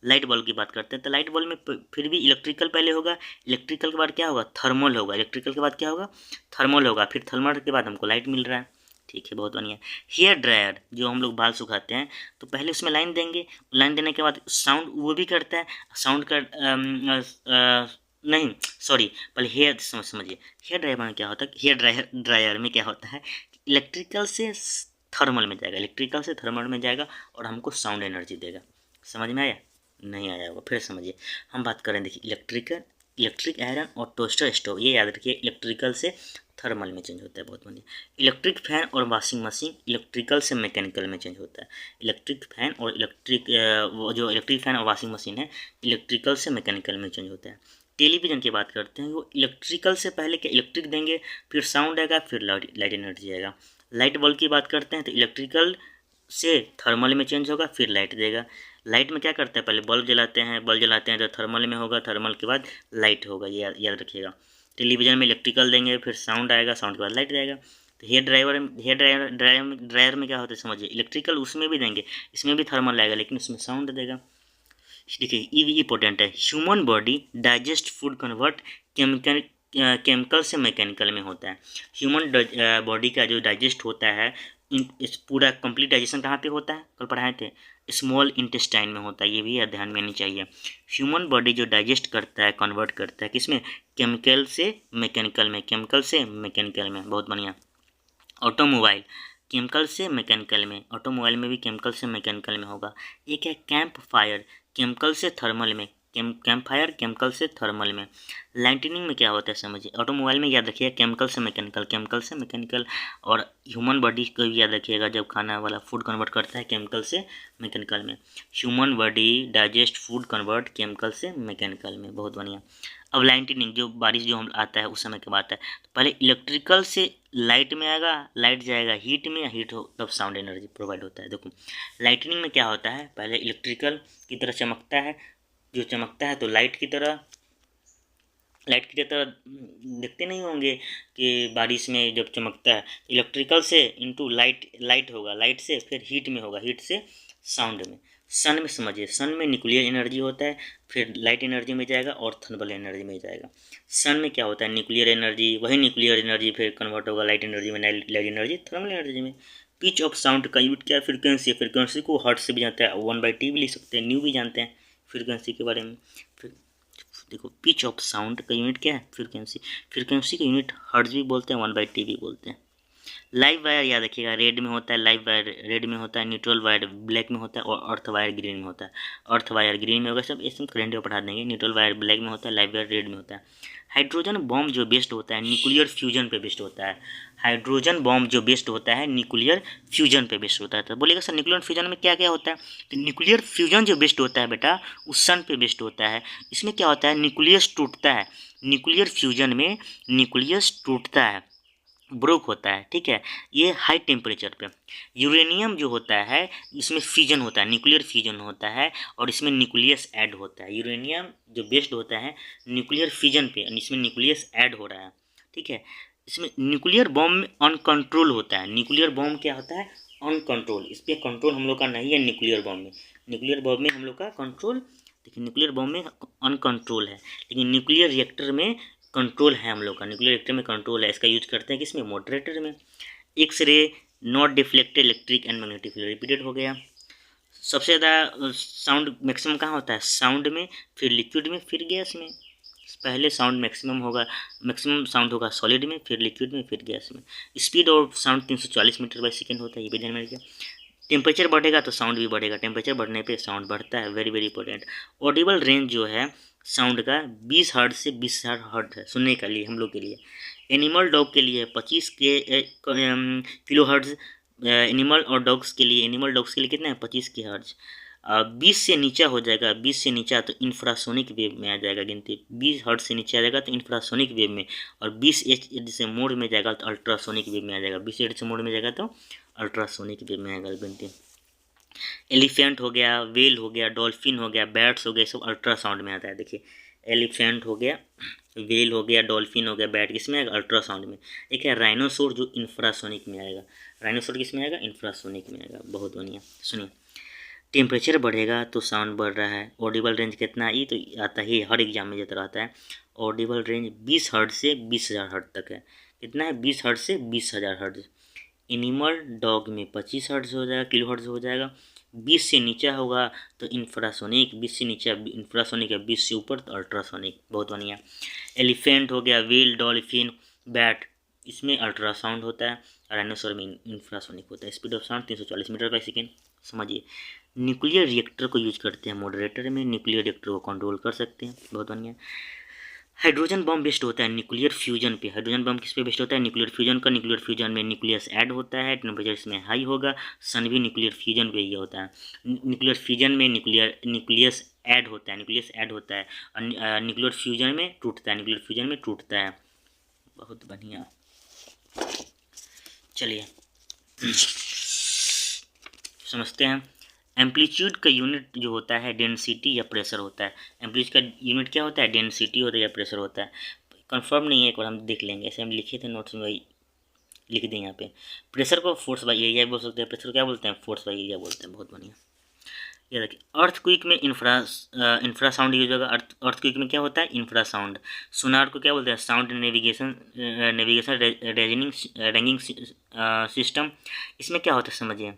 लाइट बल्ब की बात करते हैं, तो लाइट बल्ब में फिर भी इलेक्ट्रिकल पहले होगा, इलेक्ट्रिकल के बाद क्या होगा, थर्मल होगा, इलेक्ट्रिकल के बाद क्या होगा, थर्मल होगा, फिर थर्मल के बाद हमको लाइट मिल रहा है, ठीक है। बहुत बढ़िया। हेयर ड्रायर, जो हम लोग बाल सुखाते हैं, तो पहले उसमें लाइन देंगे, लाइन देने के बाद साउंड वो भी करता है, साउंड का नहीं सॉरी, पहले हेयर समझिए। हेयर ड्रायर में क्या होता है, हेयर ड्रायर में क्या होता है, इलेक्ट्रिकल से थर्मल में जाएगा, इलेक्ट्रिकल से थर्मल में जाएगा और हमको साउंड एनर्जी देगा। समझ में आया, नहीं आया होगा, फिर समझिए। हम बात करें, देखिए इलेक्ट्रिक आयरन और टोस्टर स्टोव, ये याद रखिए, इलेक्ट्रिकल से थर्मल में चेंज होता है। बहुत बढ़िया। इलेक्ट्रिक फैन और वॉशिंग मशीन इलेक्ट्रिकल से मैकेनिकल में चेंज होता है। इलेक्ट्रिक फैन और इलेक्ट्रिक फैन और वॉशिंग मशीन है, इलेक्ट्रिकल से मैकेनिकल में चेंज होता है। टेलीविज़न की बात करते हैं, वो इलेक्ट्रिकल से पहले क्या, इलेक्ट्रिक देंगे, फिर साउंड आएगा, फिर लाइट एनर्जी आएगा। लाइट बल्ब की बात करते हैं, तो इलेक्ट्रिकल से थर्मल में चेंज होगा, फिर लाइट देगा। लाइट में क्या करते हैं, पहले बल्ब जलाते हैं तो थर्मल में होगा, थर्मल के बाद लाइट होगा, ये याद रखिएगा। टेलीविज़न में इलेक्ट्रिकल देंगे, फिर साउंड आएगा, साउंड के बाद लाइट जाएगा। तो हेयर ड्रायर में क्या होता है समझिए, इलेक्ट्रिकल उसमें भी देंगे, इसमें भी थर्मल आएगा, लेकिन उसमें साउंड देगा। देखिए ये भी इंपॉर्टेंट है। Human body digest food convert chemical से मैकेनिकल में होता है। ह्यूमन बॉडी का जो डाइजेस्ट होता है, इस पूरा कंप्लीट डाइजेशन कहाँ पे होता है, कल पढ़ाए थे, स्मॉल इंटेस्टाइन में होता है, ये भी ध्यान में आनी चाहिए। ह्यूमन बॉडी जो डाइजेस्ट करता है, कन्वर्ट करता है किसमें, केमिकल से मैकेनिकल में, केमिकल से मैकेनिकल में। बहुत बढ़िया। ऑटोमोबाइल केमिकल से मैकेनिकल में, ऑटोमोबाइल में भी केमिकल से मैकेनिकल में होगा। एक है कैंप फायर, केमिकल से थर्मल में, कैंप फायर केमिकल से थर्मल में। लाइटनिंग में क्या होता है समझिए, ऑटोमोबाइल में याद रखिएगा केमिकल से मैकेनिकल, केमिकल से मैकेनिकल, और ह्यूमन बॉडी को भी याद रखिएगा, जब खाना वाला फूड कन्वर्ट करता है केमिकल से मैकेनिकल में। Human body digest food convert chemical से मैकेनिकल में। बहुत बढ़िया। अब लाइटनिंग, जो बारिश जो हम आता है उस समय की बात है, तो पहले इलेक्ट्रिकल से लाइट में आएगा, लाइट जाएगा हीट में, हीट हो तब साउंड एनर्जी प्रोवाइड होता है। देखो लाइटनिंग में क्या होता है, पहले इलेक्ट्रिकल की तरह चमकता है, जो चमकता है तो लाइट की तरह देखते नहीं होंगे कि बारिश में जब चमकता है, इलेक्ट्रिकल से इंटू लाइट होगा, लाइट से फिर हीट में होगा, हीट से साउंड में। सन में समझिए, सन में न्यूक्लियर एनर्जी होता है, फिर लाइट एनर्जी में जाएगा और थर्मल एनर्जी में जाएगा। सन में क्या होता है, न्यूक्लियर एनर्जी, वही न्यूक्लियर एनर्जी फिर कन्वर्ट होगा लाइट एनर्जी में, लाइट एनर्जी थर्मल एनर्जी में। पिच ऑफ साउंड का यूनिट क्या है, फ्रीक्वेंसी, फ्रीक्वेंसी को हर्ट्ज से भी जानते हैं, 1/T भी लिख सकते हैं, न्यू भी जानते हैं फ्रीक्वेंसी के बारे में। फिर देखो पिच ऑफ साउंड का यूनिट क्या है, फ्रीक्वेंसी, फ्रीक्वेंसी का यूनिट हर्ट्ज भी बोलते हैं, 1/T भी बोलते हैं। लाइव वायर याद रखिएगा, रेड में होता है, लाइव वायर रेड में होता है, न्यूट्रल वायर ब्लैक में होता है, और अर्थ वायर ग्रीन में होता है। अर्थ वायर ग्रीन में होगा, सब इसमें करेंट में पढ़ा देंगे। न्यूट्रल वायर ब्लैक में होता है, लाइव वायर रेड में होता है। हाइड्रोजन बॉम्ब जो बेस्ड होता है न्यूक्लियर फ्यूजन पे बेस्ड होता है। हाइड्रोजन बॉम्ब जो बेस्ड होता है न्यूक्लियर फ्यूजन पे बेस्ड होता है। तो बोलिएगा सर न्यूक्लियर फ्यूजन में क्या क्या होता है, तो न्यूक्लियर फ्यूजन जो बेस्ड होता है बेटा, उस सन पे बेस्ड होता है। इसमें क्या होता है, न्यूक्लियस टूटता है, न्यूक्लियर फ्यूजन में न्यूक्लियस टूटता है, ब्रोक होता है, ठीक है, ये हाई टेम्परेचर पे। यूरेनियम जो होता है इसमें फ्यूजन होता है, न्यूक्लियर फ्यूजन होता है, और इसमें न्यूक्लियस ऐड होता है। यूरेनियम जो बेस्ड होता है न्यूक्लियर फ्यूजन पे, इसमें न्यूक्लियस ऐड हो रहा है, ठीक है। इसमें न्यूक्लियर बॉम्ब में अनकंट्रोल होता है, न्यूक्लियर बॉम्ब क्या होता है, ऑन कंट्रोल, इस पर कंट्रोल हम लोग का नहीं है न्यूक्लियर बॉम्ब में। न्यूक्लियर बॉम्ब में हम लोग का कंट्रोल, देखिए न्यूक्लियर बॉम्ब में अनकंट्रोल है, लेकिन न्यूक्लियर रिएक्टर में कंट्रोल है हम लोग का। न्यूक्लियर रिएक्टर में कंट्रोल है, इसका यूज करते हैं किसमें, मॉडरेटर में। X ray not deflected electric and magnetic field, repeated हो गया। सबसे ज़्यादा साउंड मैक्सिमम कहाँ होता है, साउंड में, फिर लिक्विड में, फिर गैस में। पहले साउंड मैक्सिमम होगा, मैक्सिमम साउंड होगा सॉलिड में, फिर लिक्विड में, फिर गैस में। Speed of sound 340 metre by second होता है, ये भी ध्यान में रखिए। टेम्परेचर बढ़ेगा तो साउंड भी बढ़ेगा, टेम्परेचर बढ़ने पे साउंड बढ़ता है, very very important. Audible range जो है साउंड का 20 हर्ट्ज से 20,000 हर्ट्ज है सुनने के लिए हम लोग के लिए। एनिमल डॉग के लिए 25 किलो हर्ट्ज, एनिमल और डॉग्स के लिए, एनिमल डॉग्स के लिए कितना है, 25 के हर्ट्ज। 20 से नीचा हो जाएगा, 20 से नीचा तो इंफ्रासोनिक वेव में आ जाएगा गिनती, 20 हर्ट्ज से नीचे आ जाएगा तो इंफ्रासोनिक वेव में, और 20 एच से मोड में जाएगा तो अल्ट्रासोनिक वेव में आ जाएगा, 20 एच से मोड में जाएगा तो अल्ट्रासोनिक वेव में आएगा गिनती। एलिफेंट हो गया, वेल हो गया, डॉल्फिन हो गया, बैट्स हो गए, सब अल्ट्रासाउंड में आता है। देखिए एलिफेंट हो गया, वेल हो गया, डॉल्फिन हो गया, बैट किस में आएगा, अल्ट्रासाउंड में। एक है राइनोसोर जो इंफ्रासोनिक में आएगा, राइनोसोर किस में आएगा, इंफ्रासोनिक में आएगा। बहुत बढ़िया, सुनिए। टेम्परेचर बढ़ेगा तो साउंड बढ़ रहा है। ऑडिबल रेंज कितना, ये तो आता ही हर एग्जाम में जाता रहता है। ऑडिबल रेंज 20 हर्ट्ज से 20,000 हर्ट्ज तक है। कितना है, 20 हर्ट्ज से 20,000 हर्ट्ज। एनिमल डॉग में 25 हर्ट्ज हो जाएगा, किलो हर्ट्ज हो जाएगा। 20 से नीचा होगा तो इंफ्रासोनिक, 20 से नीचे इंफ्रासोनिक है, 20 से ऊपर तो अल्ट्रासोनिक। बहुत बढ़िया। एलिफेंट हो गया, व्हेल, डॉल्फिन, बैट, इसमें अल्ट्रासाउंड होता है। राइनोसोर में इंफ्रासोनिक होता है। Speed of sound 340 metre by second. समझिए, न्यूक्लियर रिएक्टर को यूज करते हैं मॉडरेटर में, न्यूक्लियर रिएक्टर को कंट्रोल कर सकते हैं। बहुत बढ़िया। हाइड्रोजन बम बेस्ड होता है न्यूक्लियर फ्यूजन पे। हाइड्रोजन बम किस पे बेस्ड होता है, न्यूक्लियर फ्यूजन का। न्यूक्लियर फ्यूजन में न्यूक्लियस ऐड होता है, टेम्परेचर इसमें हाई होगा। सन भी न्यूक्लियर फ्यूजन पे ही होता है। न्यूक्लियर फ्यूजन में न्यूक्लियस ऐड होता है, न्यूक्लियस ऐड होता है, और न्यूक्लियर फ्यूजन में टूटता है, न्यूक्लियर फ्यूजन में टूटता है। बहुत बढ़िया, चलिए समझते हैं। एम्पलीट्यूड का यूनिट जो होता है डेंसिटी या प्रेशर होता है। एम्पलीट्यूड का यूनिट क्या होता है, डेंसिटी होता है या प्रेशर होता है। कंफर्म नहीं है, एक बार हम देख लेंगे। ऐसे हम लिखे थे नोट्स में, वही लिख दें यहाँ पे। प्रेशर को फोर्स बाई एरिया बोल सकते हैं, प्रेशर को क्या बोलते हैं, फोर्स बाई एरिया बोलते हैं। बहुत बढ़िया। ये देखिए, अर्थक्वेक में इंफ्रासाउंड यूज होगा। अर्थक्वेक में क्या होता है, इंफ्रासाउंड। सोनार को क्या बोलते हैं, साउंड नेविगेशन रैंगिंग सिस्टम। इसमें क्या होता है समझिए।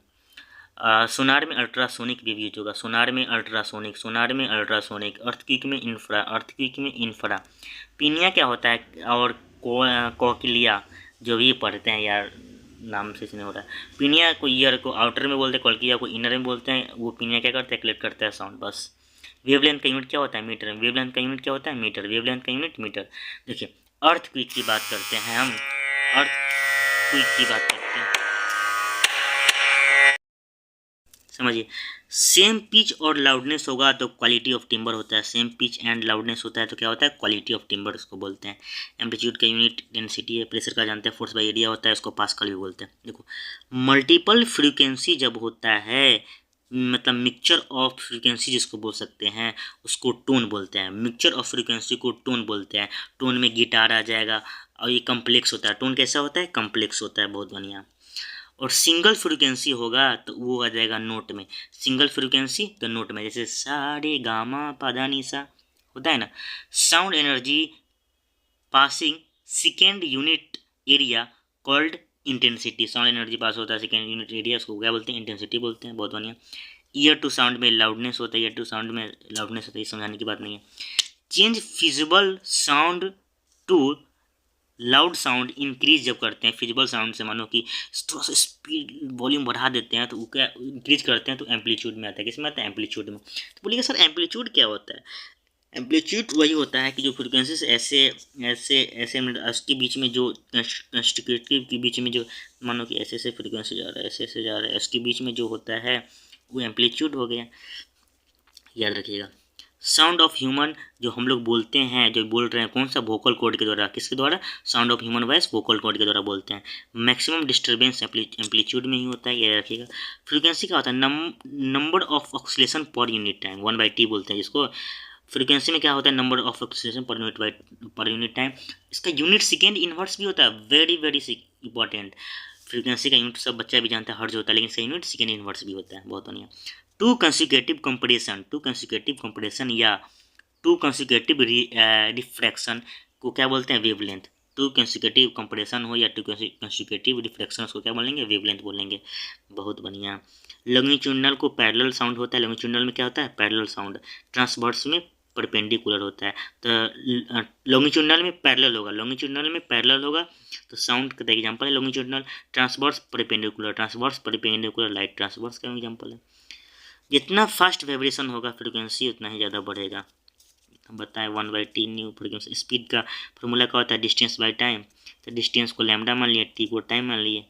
सोनार में अल्ट्रासोनिक वेव यूज होगा, सोनार में अल्ट्रासोनिक, सोनार में अल्ट्रासोनिक। अर्थक्वेक में इंफ्रा, अर्थक्वेक में इंफ्रा। पीनिया क्या होता है, और कोकिलिया, जो भी पढ़ते हैं यार, नाम से नहीं हो रहा है। पीनिया को ईयर को आउटर में बोलते हैं, कोकिलिया को इनर में बोलते हैं। वो पीनिया क्या करता है, कलेक्ट करता है साउंड, बस। वेवलेंथ का यूनिट क्या होता है, मीटर। वेवलेंथ का यूनिट क्या होता है, मीटर। वेवलेंथ का यूनिट मीटर। देखिए, अर्थक्वेक की बात करते हैं हम, अर्थक्वेक की बात करते हैं, समझिए। सेम पिच और लाउडनेस होगा तो क्वालिटी ऑफ टिम्बर होता है। सेम पिच एंड लाउडनेस होता है तो क्या होता है, क्वालिटी ऑफ टिम्बर उसको बोलते हैं। एम्पलीट्यूड का यूनिट डेंसिटी है। प्रेशर का जानते हैं, फोर्स बाई एरिया होता है, उसको पास्कल भी बोलते हैं। देखो, मल्टीपल फ्रीक्वेंसी जब होता है, मतलब मिक्सचर ऑफ फ्रीक्वेंसी जिसको बोल सकते हैं, उसको टोन बोलते हैं। मिक्सचर ऑफ फ्रीक्वेंसी को टोन बोलते हैं। टोन में गिटार आ जाएगा, और ये कम्प्लेक्स होता है। टोन कैसा होता है, कम्प्लेक्स होता है। बहुत बढ़िया। और सिंगल फ्रीक्वेंसी होगा तो वो आ जाएगा नोट में। सिंगल फ्रीक्वेंसी तो नोट में, जैसे सा रे गा मा पा धा नी सा होता है ना। Sound energy passing second unit area called intensity. Sound energy pass होता है सेकेंड यूनिट एरिया, उसको क्या बोलते हैं, इंटेंसिटी बोलते हैं। बहुत बढ़िया। ईयर टू साउंड में लाउडनेस होता है, ईयर टू साउंड में लाउडनेस होता है, ये समझाने की बात नहीं है। Change feasible sound to loud sound increase जब करते हैं, फिजिबल साउंड से, मानो कि थोड़ा सा स्पीड वॉल्यूम बढ़ा देते हैं तो वो क्या इंक्रीज करते हैं, तो एम्पलीट्यूड में आता है। किस में आता है, एम्पलीट्यूड में। तो बोलिएगा सर एम्पलीट्यूड क्या होता है। एम्पलीट्यूड वही होता है कि जो फ्रिक्वेंसी से ऐसे ऐसे ऐसे उसके बीच में जो कंस्टिट्यूटिव के बीच में जो, मानो कि ऐसे ऐसे फ्रिक्वेंसी जा रहा है, ऐसे ऐसे जा रहा है, उसके बीच में जो होता है वो एम्पलीट्यूड हो गया। याद रखिएगा। साउंड ऑफ ह्यूमन, जो हम लोग बोलते हैं, जो बोल रहे हैं, कौन सा, वोकल कॉर्ड के द्वारा। किसके द्वारा, sound of human voice vocal cord के द्वारा बोलते हैं। मैक्सिमम डिस्टर्बेंस एम्पलीट्यूड में ही होता है, ये रखिएगा। फ्रीक्वेंसी क्या होता है, number of oscillation per unit time, 1/T बोलते हैं जिसको। फ्रीक्वेंसी में क्या होता है, number of oscillation per unit time. इसका यूनिट सेकेंड इनवर्स भी होता है, वेरी वेरी इंपॉर्टेंट। फ्रीक्वेंसी का यूनिट सब बच्चा भी जानता है, हर्ट्ज होता है, लेकिन इसका यूनिट सेकेंड इनवर्स भी होता है। बहुत बढ़िया। टू कंसेक्यूटिव कंपैरिजन या टू कंसेक्यूटिव रिफ्रैक्शन को क्या बोलते हैं? वेवलेंथ। टू कंसेक्यूटिव कंपैरिजन हो या टू कंसेक्यूटिव रिफ्रैक्शन, उसको क्या बोलेंगे? वेवलेंथ बोलेंगे। बहुत बढ़िया। लॉन्गिट्यूडिनल को पैरेलल साउंड होता है। लॉन्गिट्यूडिनल में क्या होता है? Parallel sound. ट्रांसवर्स में परपेंडिकुलर होता है। तो लॉन्गिट्यूडिनल में पैरेलल होगा, लॉन्गिट्यूडिनल में पैरेलल होगा, तो साउंड का एग्जांपल है longitudinal. Transverse perpendicular light transverse का एग्जांपल है। जितना फास्ट वाइब्रेशन होगा फ्रीक्वेंसी उतना ही ज़्यादा बढ़ेगा। हम बताएं 1/t न्यू फ्रीक्वेंसी। स्पीड का फॉर्मूला क्या होता है? Distance by time. तो डिस्टेंस को लैम्डा मान लिया, टी को टाइम मान लिए,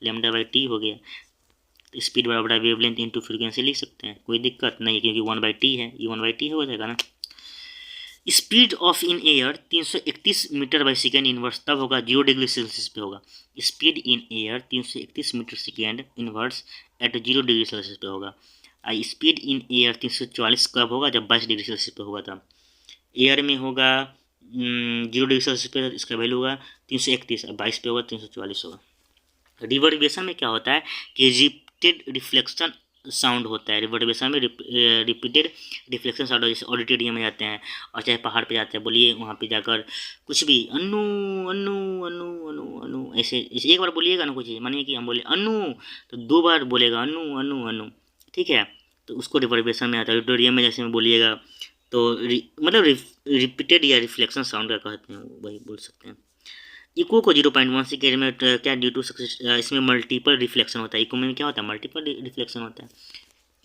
λ/t हो गया। तो स्पीड बराबर है वेवलेंथ इंटू फ्रीक्वेंसी लिख सकते हैं, कोई दिक्कत नहीं है, क्योंकि 1/t है, ये 1/t हो जाएगा ना। Speed of in air 331 metre by second inverse तब होगा 0 डिग्री सेल्सियस पे होगा। Speed in air 331 metre second inverse at 0 degree Celsius पे होगा। स्पीड इन एयर 344 कब होगा? जब 22 डिग्री सेल्सियस पे होगा तब। एयर में होगा 0 डिग्री सेल्सियस पे, इसका वैल्यू होगा 331, 22 पे होगा 344 होगा। रिवर्बेशन में क्या होता है कि रिपीटेड रिफ्लेक्शन साउंड होता है। रिवर्बेशन में रिपीटेड रिफ्लेक्शन साउंड, जैसे ऑडिटोरियम में जाते हैं और चाहे पहाड़ पे जाते हैं, बोलिए वहाँ पे जाकर कुछ भी अन्नू अन्नू अन्नू अन्नू अन्नू ऐसे एक बार बोलिएगा ना कुछ, मानिए कि हम बोले अन्नू तो 2 बार बोलेगा अन्नू अन्नू अन्नू, ठीक है, तो उसको रिवर्बेशन में आता है। ऑडिटोरियम में जैसे में बोलिएगा तो मतलब रिपीटेड या रिफ्लेक्शन साउंड का कहते हैं, वही बोल सकते हैं। इको को 0.1 सेकेंड में क्या ड्यू टू इसमें मल्टीपल रिफ्लेक्शन होता है। इको में क्या होता है? मल्टीपल रिफ्लेक्शन होता है।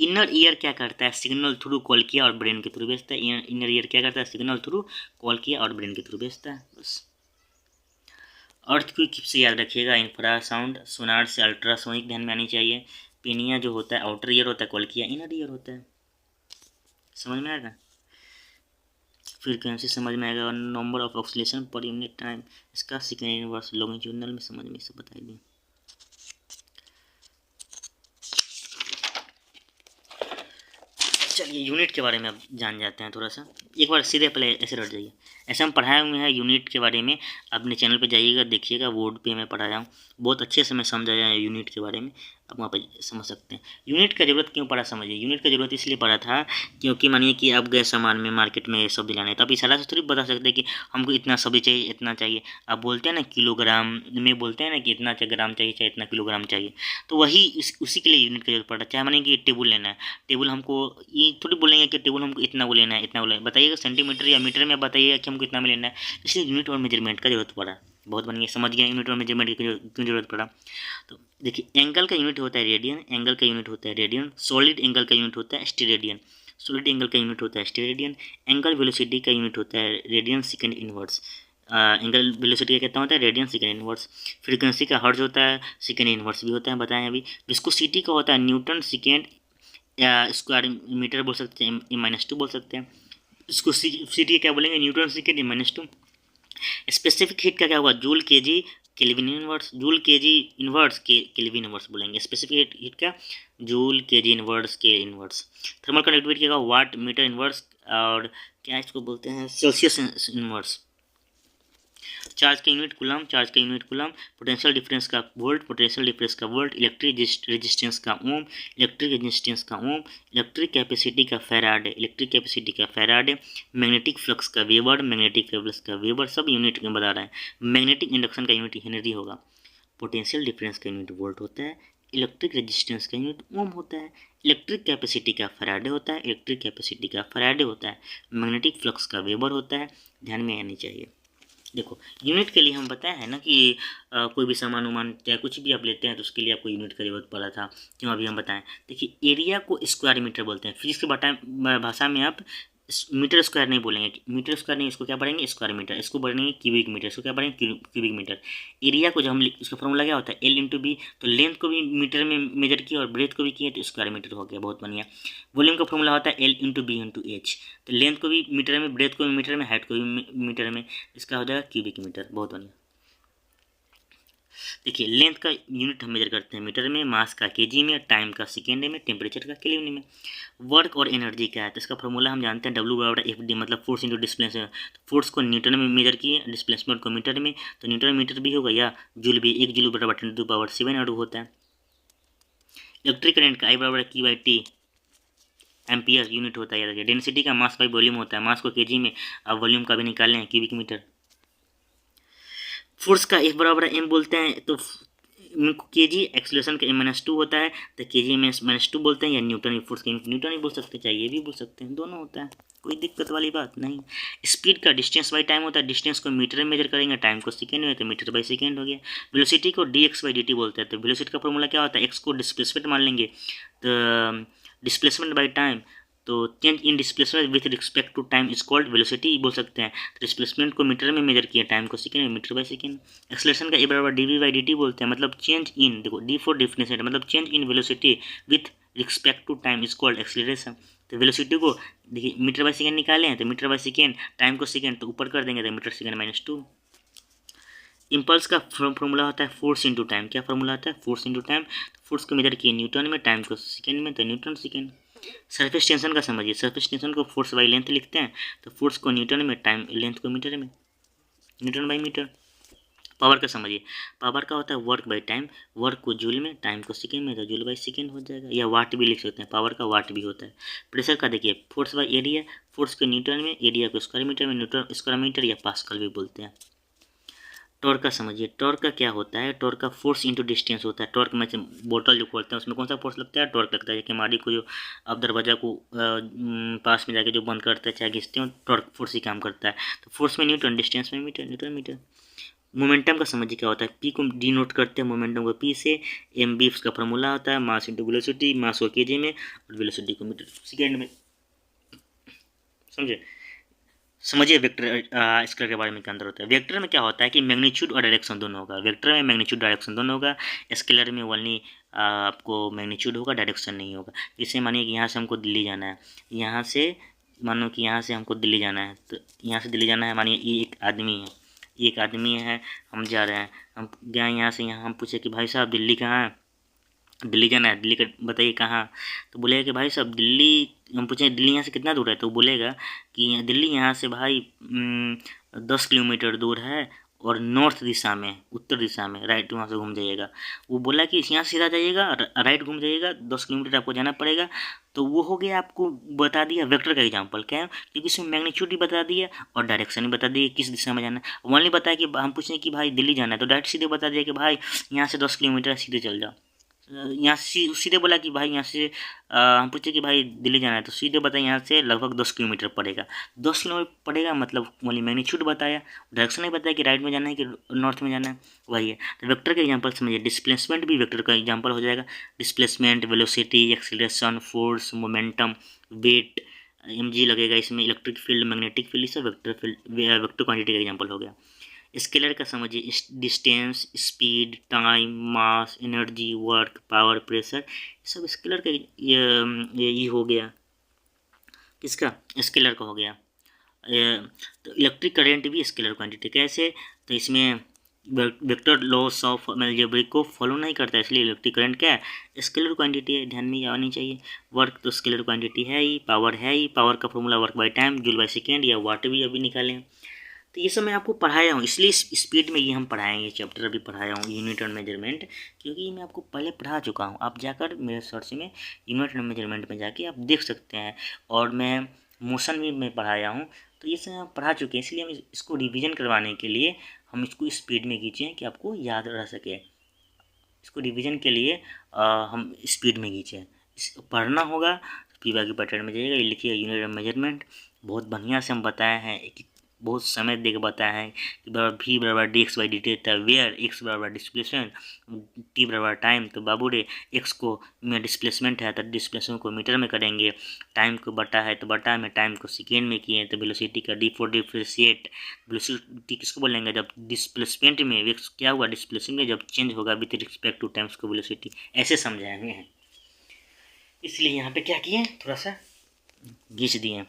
इनर ईयर क्या करता है? सिग्नल थ्रू कॉल्किया और ब्रेन के थ्रू भेजता है। इनर ईयर क्या करता है? सिग्नल थ्रू कॉल्किया और ब्रेन के थ्रू भेजता है, बस। अर्थक्वेक से याद रखिएगा, इंफ्रासाउंड सोनार से अल्ट्रासोनिक ध्यान में आनी चाहिए। पिनिया जो होता है आउटर ईयर होता है, कॉल्किया इनर ईयर होता है। समझ में आएगा? फ्रीक्वेंसी समझ में आएगा। और number of oscillation per unit time, इसका सेकेंड इनवर्स लॉन्गिट्यूडिनल में समझ में इसे बताई दी। चलिए यूनिट के बारे में अब जान जाते हैं थोड़ा सा। एक बार सीधे पहले ऐसे रट जाइए, ऐसे हम पढ़ाए हुए हैं यूनिट के बारे में। अपने चैनल पे जाइएगा, देखिएगा, बोर्ड पे मैं पढ़ाया हूँ, बहुत अच्छे से मैं समझाया है यूनिट के बारे में, आप वहाँ पर समझ सकते हैं। यूनिट का ज़रूरत क्यों पड़ा समझिए। यूनिट का ज़रूरत इसलिए पड़ा था क्योंकि मानिए कि आप गए सामान में मार्केट में सब्जी लाने, तो आप इशारा से थोड़ी बता सकते हैं कि हमको इतना सब्जी चाहिए, इतना चाहिए। आप बोलते हैं ना किलोग्राम में, बोलते हैं ना कि इतना ग्राम चाहिए, चाहे इतना किलोग्राम चाहिए, तो वही उसी के लिए यूनिट का जरूरत पड़ा। चाहे मानिए कि टेबल लेना है, टेबल हमको ये थोड़ी बोलेंगे कि टेबल हमको इतना वो लेना है, इतना वो लेना है, बताइएगा सेंटीमीटर या मीटर में बताइएगा कि हमको इतना में लेना है। इसलिए यूनिट और मेजरमेंट का जरूरत पड़ा। बहुत बढ़िया समझ गया यूनिट और मेजरमेंट की क्यों जरूरत पड़ा। तो देखिए, एंगल का यूनिट होता है रेडियन, एंगल का यूनिट होता है रेडियन। सॉलिड एंगल का यूनिट होता है स्टेरेडियन, सॉलिड एंगल का यूनिट होता है स्टेरेडियन। एंगल वेलोसिटी का यूनिट होता है radian second inverse. Angle velocity का कितना होता है? Radian second inverse. फ्रीक्वेंसी का हर्ट्ज होता है, सेकंड इनवर्स भी होता है, बताएं अभी। विस्कोसिटी का होता है न्यूटन सेकंड या स्क्वायर मीटर बोल सकते हैं, -2 बोल सकते हैं। इसको सिटी क्या बोलेंगे? Newton second -2। स्पेसिफिक हीट का क्या होगा? Joule KG kelvin inverse, joule KG inverse के केल्विन इनवर्स बोलेंगे। स्पेसिफिक हीट का जूल केजी इनवर्स के इनवर्स। थर्मल कंडक्टिविटी क्या होगा? वाट मीटर इनवर्स, और क्या इसको बोलते हैं? Celsius inverse. चार्ज का यूनिट कूलम, चार्ज का यूनिट कूलम। पोटेंशियल डिफरेंस का वोल्ट, पोटेंशियल डिफरेंस का वोल्ट। इलेक्ट्रिक रेजिस्टेंस का ओम, इलेक्ट्रिक रेजिस्टेंस का ओम। इलेक्ट्रिक कैपेसिटी का फैराडे, इलेक्ट्रिक कैपेसिटी का फैराडे। मैग्नेटिक फ्लक्स का वेबर, मैग्नेटिक फ्लक्स का वेबर, सब यूनिट में बता रहे हैं। मैग्नेटिक इंडक्शन का यूनिट हेनरी होगा। पोटेंशियल डिफरेंस का यूनिट वोल्ट होता है। इलेक्ट्रिक रेजिस्टेंस का यूनिट ओम होता है। इलेक्ट्रिक कैपेसिटी का फैराडे होता है, इलेक्ट्रिक कैपेसिटी का फैराडे होता है। मैग्नेटिक फ्लक्स का वेबर होता है, ध्यान में आनी चाहिए। देखो, यूनिट के लिए हम बताए हैं ना कि कोई भी सामान उमान चाहे कुछ भी आप लेते हैं तो उसके लिए आपको यूनिट का जरूरत पड़ा था, क्यों अभी हम बताएं। देखिए, एरिया को स्क्वायर मीटर बोलते हैं। फिजिक्स के भाषा में आप मीटर स्क्वायर नहीं बोलेंगे, मीटर स्क्वायर नहीं, इसको क्या पढ़ेंगे? Square metre. इसको पढ़ेंगे क्यूबिक मीटर, इसको क्या पढ़ेंगे? Cubic metre. एरिया को जब हम इसका फॉर्मूला क्या होता है? L/B। तो लेंथ को भी मीटर में मेजर किया और ब्रेथ को भी किया तो स्क्वायर मीटर हो गया, बहुत बढ़िया। वॉल्यूम का फॉर्मूला होता है L/B/H। तो लेंथ को भी मीटर में, ब्रेथ को भी मीटर में, हाइट को भी मीटर में, इसका हो जाएगा क्यूबिक मीटर, बहुत बढ़िया। देखिए लेंथ का यूनिट हम मेजर करते हैं मीटर में, मास का केजी में, टाइम का सेकेंड में, टेम्परेचर का केल्विन में। वर्क और एनर्जी क्या है, तो इसका फॉर्मूला हम जानते हैं W/FD, मतलब फोर्स इंटू डिस्प्लेसमेंट। तो फोर्स को न्यूटन में मेजर किए, डिस्प्लेसमेंट को मीटर में, तो न्यूटन मीटर भी होगा या जूल भी, 1 जूल बराबर 10⁻7 अणु होता है। इलेक्ट्रिक करंट का I/Q/T एम्पियर यूनिट होता है, याद रखिए। डेंसिटी का मास बाई वॉल्यूम होता है, मास को केजी में, अब वॉल्यूम का भी निकाल लें, क्यूबिक मीटर। फोर्स का F/m बोलते हैं, तो केजी, एक्सेलरेशन का M-2 होता है, तो केजी में -2 बोलते हैं, या न्यूटन फोर्स का न्यूटन ही बोल सकते हैं, चाहे ये भी बोल सकते हैं, दोनों होता है, कोई दिक्कत वाली बात नहीं। स्पीड का डिस्टेंस बाई टाइम होता है, डिस्टेंस को मीटर में मेजर करेंगे, टाइम को सेकेंड में, तो मीटर बाई सेकेंड हो गया। वेलोसिटी को dx/dt बोलते हैं, तो वेलोसिटी का फॉर्मूला क्या होता है, एक्स को डिस्प्लेसमेंट मान लेंगे, तो डिस्प्लेसमेंट बाई टाइम, तो change in displacement with respect to time is called velocity बोल सकते हैं। तो डिस्प्लेसमेंट को मीटर में मेजर किया, टाइम को सेकेंड में, मीटर बाई सेकेंड। एक्सेलरेशन का A/dv/dt बोलते हैं, मतलब चेंज इन, देखो D फॉर डिफरेंशिएट, मतलब change in velocity with respect to time is called acceleration. तो वेलोसिटी को देखिए मीटर बाई सेकेंड निकालें, तो मीटर बाई सेकेंड, टाइम को सेकेंड, तो ऊपर कर देंगे, तो मीटर सेकेंड -2। इम्पल्स का फॉर्मूला होता है फोर्स इंटू टाइम, क्या फॉर्मूला होता है, फोर्स इंटू टाइम। फोर्स को मेजर किए न्यूटन में, टाइम को सेकेंड में, तो न्यूटन सेकेंड। सरफेस टेंशन का समझिए, सरफेस टेंशन को फोर्स बाई लेंथ लिखते हैं, तो फोर्स को न्यूटन में, टाइम लेंथ को मीटर में, न्यूटन बाई मीटर। पावर का समझिए, पावर का होता है वर्क बाई टाइम, वर्क को जूल में, टाइम को सेकेंड में, तो जूल बाई सेकेंड हो जाएगा, या वाट भी लिख सकते हैं, पावर का वाट भी होता है। प्रेशर का देखिए, फोर्स बाई एरिया, फोर्स को न्यूटन में, एरिया को स्क्वायर मीटर में, न्यूटन स्क्वायर मीटर या पास्कल भी बोलते हैं। टॉर्क का समझिए, टॉर्क का क्या होता है, टॉर्क का फोर्स इंटू डिस्टेंस होता है। टॉर्क में से बोतल जो खोलते हैं उसमें कौन सा फोर्स लगता है, टॉर्क लगता है। कि माड़ी को जो आप दरवाजा को पास में जाके जो बंद करते हैं चाहे घिसते हो, टॉर्क फोर्स ही काम करता है। तो फोर्स में न्यूटन, डिस्टेंस में मीटर, न्यूटन मीटर। मोमेंटम का समझिए क्या होता है, पी को डिनोट करते हैं मोमेंटम को पी से, एम बी उसका फॉर्मूला होता है, मास इंटू वेलोसिटी, मास को केजी में और वेलोसिटी को मीटर सेकेंड में। समझे, समझिए वेक्टर स्केलर के बारे में क्या अंदर होता है। वेक्टर में क्या होता है कि मैग्नीट्यूड और डायरेक्शन दोनों होगा, वेक्टर में मैग्नीट्यूड डायरेक्शन दोनों होगा, स्केलर में ओनली आपको मैग्नीट्यूड होगा, डायरेक्शन नहीं होगा। जैसे मानिए कि यहाँ से हमको दिल्ली जाना है, यहाँ से मानो कि यहाँ से हमको दिल्ली जाना है, तो यहाँ से दिल्ली जाना है, मानिए ये एक आदमी है, ये एक आदमी है, हम जा रहे हैं, हम गए यहाँ से यहाँ, हम पूछे कि भाई साहब दिल्ली कहाँ है, दिल्ली जाना है, दिल्ली का बताइए कहाँ। तो बोलेगा कि भाई साहब दिल्ली, हम पूछें दिल्ली यहाँ से कितना दूर है, तो बोलेगा कि दिल्ली यहाँ से भाई 10 किलोमीटर दूर है, और नॉर्थ दिशा में, उत्तर दिशा में, राइट वहाँ से घूम जाइएगा। वो बोला कि यहाँ से सीधा जाइएगा, राइट घूम जाइएगा, 10 किलोमीटर आपको जाना पड़ेगा। तो वो हो गया, आपको बता दिया वेक्टर का एग्जांपल, क्या है, क्योंकि इसमें मैग्नीट्यूड भी बता दिया और डायरेक्शन भी बता दिया किस दिशा में जाना है। ओनली बताया कि हम पूछें कि भाई दिल्ली जाना है, तो डायरेक्ट सीधे बता दिया कि भाई यहाँ से 10 किलोमीटर सीधे चल जाओ। यहाँ सीधे बोला कि भाई यहाँ से हम पूछे कि भाई दिल्ली जाना है, तो सीधे बताया यहाँ से लगभग 10 किलोमीटर पड़ेगा, 10 किलोमीटर पड़ेगा, मतलब ओनली मैग्नीट्यूड बताया, डायरेक्शन नहीं बताया कि राइट में जाना है कि नॉर्थ में जाना है, वही है। तो वेक्टर का एग्जांपल समझिए, डिस्प्लेसमेंट भी वेक्टर का एग्जांपल हो जाएगा। Displacement, velocity, acceleration, force, momentum, weight, mg लगेगा इसमें, इलेक्ट्रिक फील्ड, मैग्नेटिक फील्ड, सब वेक्टर फील्ड, वेक्टर क्वांटिटी का एग्जांपल हो गया। स्केलर का समझिए, distance, speed, time, mass, energy, work, power, pressure, ये सब स्केलर का ये हो गया, किसका, स्केलर का हो गया। तो इलेक्ट्रिक करंट भी स्केलर क्वांटिटी, कैसे, तो इसमें वेक्टर लॉस ऑफ अलजेब्रिक को फॉलो नहीं करता है, इसलिए इलेक्ट्रिक करंट क्या है, स्केलर क्वांटिटी है, ध्यान में आनी चाहिए। वर्क तो स्केलर क्वांटिटी है ही, पावर है ही, पावर का formula work by time, joule by second, या वाट भी अभी निकालें। तो ये सब मैं आपको पढ़ाया हूँ, इसलिए स्पीड में ये हम पढ़ाएंगे, चैप्टर अभी पढ़ाया हूँ यूनिट एंड मेजरमेंट, क्योंकि मैं आपको पहले पढ़ा चुका हूँ। आप जाकर मेरे सर्च में यूनिट एंड मेजरमेंट में जाके आप देख सकते हैं, और मैं मोशन भी मैं पढ़ाया हूँ, तो ये सब आप पढ़ा चुके हैं, इसलिए हम इसको रिविज़न करवाने के लिए हम इसको स्पीड में खींचें कि आपको याद रह सके। इसको रिविज़न के लिए हम स्पीड में खींचें, पढ़ना होगा तो पीवा की पैटर्न में जाइएगा, ये लिखिएगा यूनिट एंड मेजरमेंट, बहुत बढ़िया से हम बताए हैं, एक बहुत समय दे के बताया है कि v बराबर dx/dt था, वेयर x बराबर डिस्प्लेसमेंट, t बराबर टाइम, तो बाबू रे x को में डिस्प्लेसमेंट है तो डिस्प्लेसमेंट को मीटर में करेंगे, टाइम को बटा है तो बटा में, टाइम को सेकेंड में किए, तो वेलोसिटी का d फॉर डिफ्रेंशिएट, वेलोसिटी किसको बोलेंगे, जब डिस्प्लेसमेंट में x क्या हुआ, डिस्प्लेसमेंट में जब चेंज होगा विथ रिस्पेक्ट टू टाइम्स को वेलोसिटी, ऐसे समझाएंगे हैं। इसलिए यहाँ पे क्या किए, थोड़ा सा घींच दिए।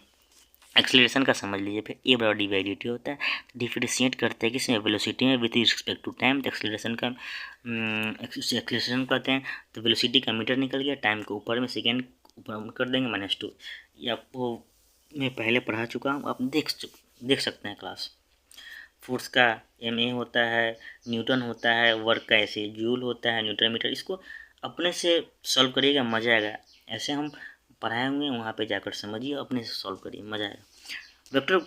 एक्सेलरेशन का समझ लीजिए। फिर ए बराबर डी बाई डी टी होता है। डिफरेंशिएट करते हैं किसमें, वेलोसिटी में विथ रिस्पेक्ट टू टाइम। तो एक्सेलरेशन का एक्सेलरेशन करते हैं तो वेलोसिटी का मीटर निकल गया, टाइम को ऊपर में सेकेंड ऊपर कर देंगे -2। ये आपको मैं पहले पढ़ा चुका हूँ, आप देख सकते हैं क्लास। फोर्स का MA होता है, न्यूटन होता है, वर्क का ऐसे जूल होता है, न्यूटन मीटर। इसको अपने से सॉल्व करिएगा, मज़ा आएगा। ऐसे हम पढ़ाए होंगे, वहाँ पे जाकर समझिए, अपने से सॉल्व करिए, मज़ा आएगा। वेक्टर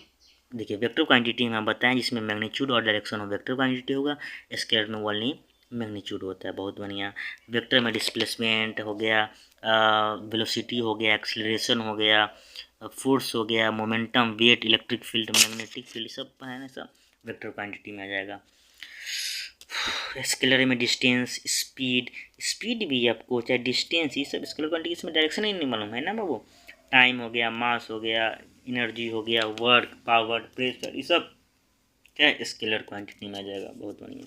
देखिए, वेक्टर क्वांटिटी में हम बताएं जिसमें मैग्नीट्यूड और डायरेक्शन हो वेक्टर क्वांटिटी होगा, स्केलर में ओनली मैग्नीट्यूड होता है। बहुत बढ़िया। वेक्टर में डिस्प्लेसमेंट हो गया, वेलोसिटी हो गया, एक्सीलरेशन हो गया, फोर्स हो गया, momentum, weight, electric field, magnetic field, सब पढ़ाना, सब वेक्टर क्वांटिटी में आ जाएगा। स्केलर में डिस्टेंस, स्पीड भी आपको, चाहे डिस्टेंस, ये सब स्केलर क्वांटिटी, इसमें डायरेक्शन ही नहीं मालूम है ना बाबू। टाइम हो गया, मास हो गया, एनर्जी हो गया, वर्क, पावर, प्रेशर, ये सब क्या स्केलर क्वांटिटी में आ जाएगा। बहुत बढ़िया।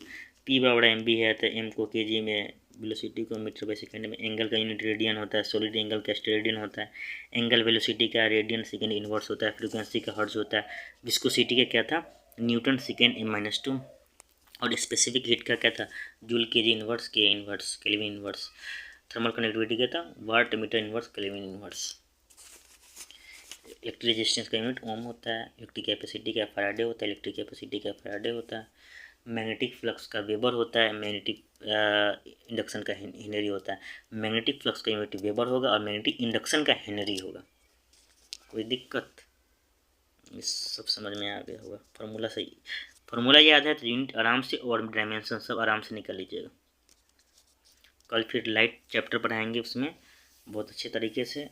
पी बराबर MB है तो M को kg में, वेलोसिटी को मीटर बाई सेकेंड में, एंगल का यूनिट रेडियन होता है, सॉलिड एंगल का स्टेरेडियन होता है, एंगल वेलोसिटी का रेडियन सेकेंड इनवर्स होता है, फ्रीक्वेंसी का हर्ट्ज होता है, विस्कोसिटी का क्या था, न्यूटन सेकेंड M-2, और स्पेसिफिक हीट का क्या था, joule kg inverse, K inverse, kelvin inverse. Thermal conductivity क्या था, watt metre inverse, kelvin inverse. Electric resistance का यूनिट ओम होता है, इलेक्ट्रिक कैपेसिटी का फैराडे होता है, इलेक्ट्रिक कैपेसिटी का फैराडे होता है, मैग्नेटिक फ्लक्स का वेबर होता है, मैग्नेटिक इंडक्शन का हेनरी होता है। मैग्नेटिक फ्लक्स का यूनिट वेबर होगा और मैग्नेटिक इंडक्शन का हेनरी होगा। कोई दिक्कत, इस सब समझ में आ गया होगा। फार्मूला सही, फार्मूला याद है तो यूनिट आराम से और डायमेंशन सब आराम से निकल लीजिएगा। कल फिर लाइट चैप्टर पढ़ाएंगे, उसमें बहुत अच्छे तरीके से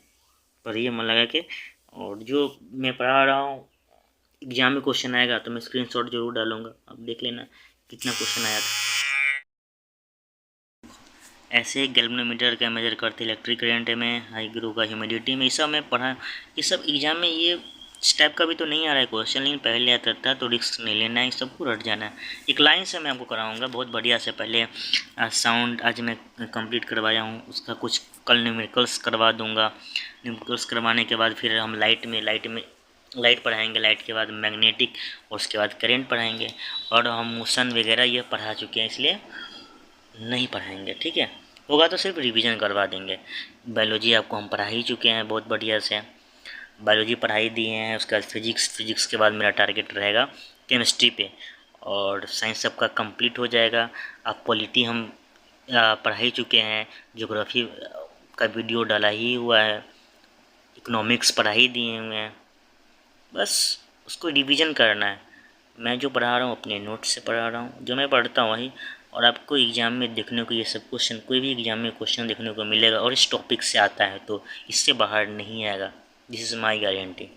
पढ़िए मन लगा के। और जो मैं पढ़ा रहा हूँ एग्जाम में क्वेश्चन आएगा तो मैं स्क्रीनशॉट जरूर डालूंगा, आप देख लेना कितना क्वेश्चन आया था। ऐसे गैल्वेनोमीटर का मेजर करते इलेक्ट्रिक करंट में, हाई ग्रो का ह्यूमिडिटी में, ये सब मैं पढ़ा। ये सब एग्जाम में ये इस टाइप का भी तो नहीं आ रहा है क्वेश्चन, लेकिन पहले आता था तो रिस्क नहीं लेना है, सबको रट जाना है। एक लाइन से मैं आपको कराऊंगा बहुत बढ़िया से। पहले साउंड आज मैं कंप्लीट करवाया हूँ, उसका कुछ कल न्यूमेरिकल्स करवा दूँगा। न्यूमेरिकल्स करवाने के बाद फिर हम लाइट पढ़ाएंगे, लाइट के बाद मैग्नेटिक, और उसके बाद करंट पढ़ाएंगे। और हम मोशन वगैरह ये पढ़ा चुके हैं, इसलिए नहीं पढ़ाएंगे, ठीक है। होगा तो सिर्फ रिवीजन करवा देंगे। बायोलॉजी आपको हम पढ़ा ही चुके हैं बहुत बढ़िया से, बायोलॉजी पढ़ाई दिए हैं। उसके बाद फिजिक्स के बाद मेरा टारगेट रहेगा केमिस्ट्री पे, और साइंस सबका कंप्लीट हो जाएगा। अब पॉलिटी हम पढ़ा ही चुके हैं, ज्योग्राफी का वीडियो डाला ही हुआ है, इकोनॉमिक्स पढ़ा ही दिए हुए हैं, बस उसको रिवीजन करना है। मैं जो पढ़ा रहा हूँ अपने नोट्स से पढ़ा रहा हूँ, जो मैं पढ़ता हूँ वही। और आपको एग्ज़ाम में देखने को ये सब क्वेश्चन, कोई भी एग्ज़ाम में क्वेश्चन देखने को मिलेगा और इस टॉपिक से आता है तो इससे बाहर नहीं आएगा, दिस इज़ माई गारंटी,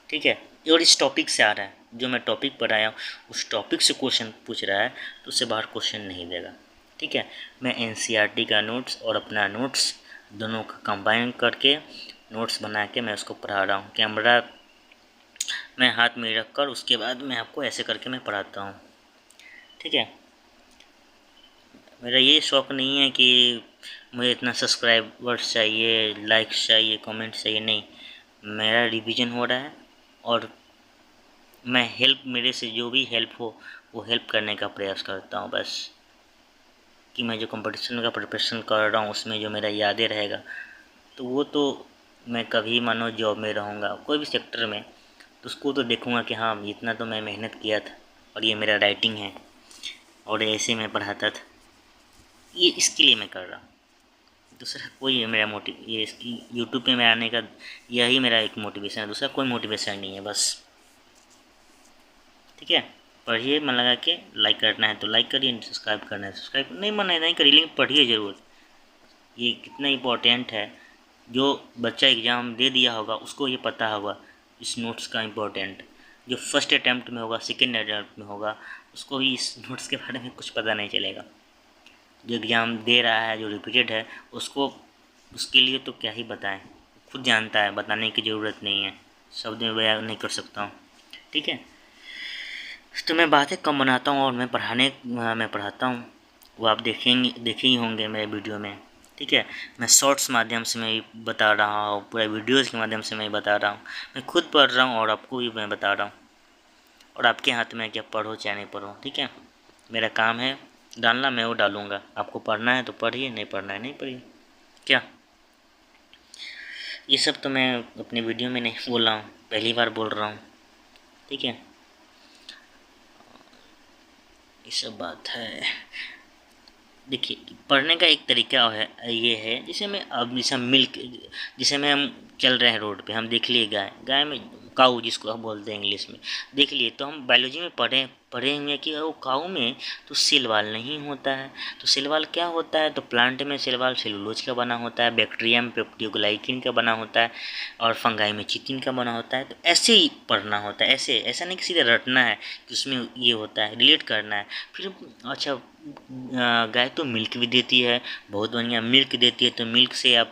ठीक है। और इस टॉपिक से आ रहा है, जो मैं टॉपिक पढ़ाया हूँ उस टॉपिक से क्वेश्चन पूछ रहा है तो उससे बाहर क्वेश्चन नहीं देगा, ठीक है। मैं NCERT का नोट्स और अपना नोट्स दोनों का कंबाइन करके नोट्स बना के मैं उसको पढ़ा रहा हूँ। कैमरा मैं हाथ में रख कर उसके बाद मैं आपको ऐसे करके मैं पढ़ाता हूँ, ठीक है। मेरा ये शौक़ नहीं है कि मुझे इतना सब्सक्राइबर्स चाहिए, लाइक्स चाहिए, कमेंट्स चाहिए, नहीं। मेरा रिवीजन हो रहा है और मैं हेल्प, मेरे से जो भी हेल्प हो वो हेल्प करने का प्रयास करता हूँ बस। कि मैं जो कंपटीशन का प्रिपरेशन कर रहा हूँ उसमें जो मेरा यादें रहेगा तो वो तो मैं कभी मानो जॉब में रहूँगा कोई भी सेक्टर में तो उसको तो देखूँगा कि हाँ इतना तो मैं मेहनत किया था और ये मेरा राइटिंग है और ऐसे मैं पढ़ाता था, ये इसके लिए मैं कर रहा हूँ। दूसरा कोई मेरा मोटिव, ये यूट्यूब पे मैं आने का यही मेरा एक मोटिवेशन है, दूसरा कोई मोटिवेशन नहीं है बस, ठीक है। पढ़िए, मन लगा के। लाइक करना है तो लाइक करिए, सब्सक्राइब करना है सब्सक्राइब, नहीं मन है नहीं करिए, लेकिन पढ़िए ज़रूर। ये कितना इम्पोर्टेंट है, जो बच्चा एग्ज़ाम दे दिया होगा उसको ये पता होगा इस नोट्स का इम्पोर्टेंट। जो फर्स्ट अटैम्प्ट में होगा, सेकेंड अटैम्प्ट में होगा, उसको भी इस नोट्स के बारे में कुछ पता नहीं चलेगा। जो एग्ज़ाम दे रहा है, जो रिपीटेड है, उसको उसके लिए तो क्या ही बताएं, खुद जानता है, बताने की ज़रूरत नहीं है, शब्द में बयान नहीं कर सकता हूँ, ठीक है। तो मैं बातें कम बनाता हूँ और मैं पढ़ाता हूँ, वो आप देखे ही होंगे मेरे वीडियो में, ठीक है। मैं शॉर्ट्स माध्यम से मैं बता रहा हूँ, पूरा वीडियोज़ के माध्यम से मैं बता रहा हूँ, मैं खुद पढ़ रहा हूँ और आपको भी मैं बता रहा हूँ, और आपके हाथ में क्या पढ़ो चाहे नहीं पढ़ो, ठीक है। मेरा काम है डालना, मैं वो डालूँगा, आपको पढ़ना है तो पढ़िए, नहीं पढ़ना है नहीं पढ़िए। क्या ये सब तो मैं अपने वीडियो में नहीं बोल रहा हूँ, पहली बार बोल रहा हूँ, ठीक है। ये सब बात है। देखिए, पढ़ने का एक तरीका है, ये है जैसे मैं अब जैसे मिल्क, जैसे में हम चल रहे हैं रोड पे, हम देख लिए गाय में काऊ जिसको हम बोलते हैं इंग्लिश में, देख लिए तो हम बायोलॉजी में पढ़े हुए कि वो काऊ में तो सेल वाल नहीं होता है। तो सेल वाल क्या होता है, तो प्लांट में सेल वाल सेलुलोज का बना होता है, बैक्टीरिया में पेप्टिडोग्लाइकिन का बना होता है, और फंगाई में चिटिन का बना होता है। तो ऐसे ही पढ़ना होता है, ऐसे ऐसा नहीं कि सीधे रटना है कि उसमें ये होता है, रिलेट करना है। फिर अच्छा, गाय तो मिल्क भी देती है, बहुत बढ़िया मिल्क देती है। तो मिल्क से आप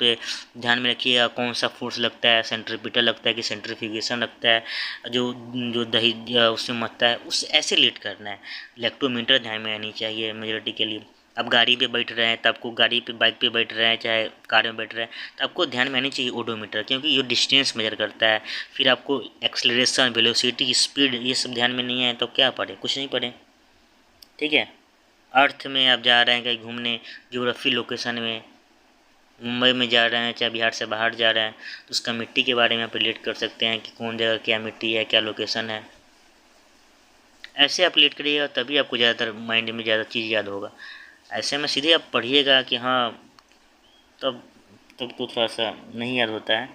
ध्यान में रखिएगा कौन सा फोर्स लगता है, सेंट्रीपिटल लगता है कि सेंट्रीफ्यूगेशन लगता है, जो जो दही उसमें मथता है, उस ऐसे लेट करना है। लैक्टोमीटर ध्यान में आनी चाहिए मेजोरिटी के लिए। आप गाड़ी पे बैठ रहे हैं तो आपको गाड़ी पे बाइक पे बैठ रहे हैं चाहे कार में बैठ रहे हैं तो आपको ध्यान में आनी चाहिए ओडोमीटर, क्योंकि ये डिस्टेंस मेजर करता है। फिर आपको एक्सेलरेशन, वेलोसिटी, स्पीड, ये सब ध्यान में नहीं आए तो क्या पढ़े, कुछ नहीं पढ़े, ठीक है। अर्थ में आप जा रहे हैं कहीं घूमने, ज्योग्राफी लोकेशन में मुंबई में जा रहे हैं चाहे बिहार से बाहर जा रहे हैं, तो उसका मिट्टी के बारे में आप रिलेट कर सकते हैं कि कौन जगह क्या मिट्टी है, क्या लोकेशन है। ऐसे आप रिलेट करिएगा तभी आपको ज़्यादातर माइंड में ज़्यादा चीज़ याद होगा। ऐसे में सीधे आप पढ़िएगा कि हाँ, तब तब तो थोड़ा सा नहीं याद होता है,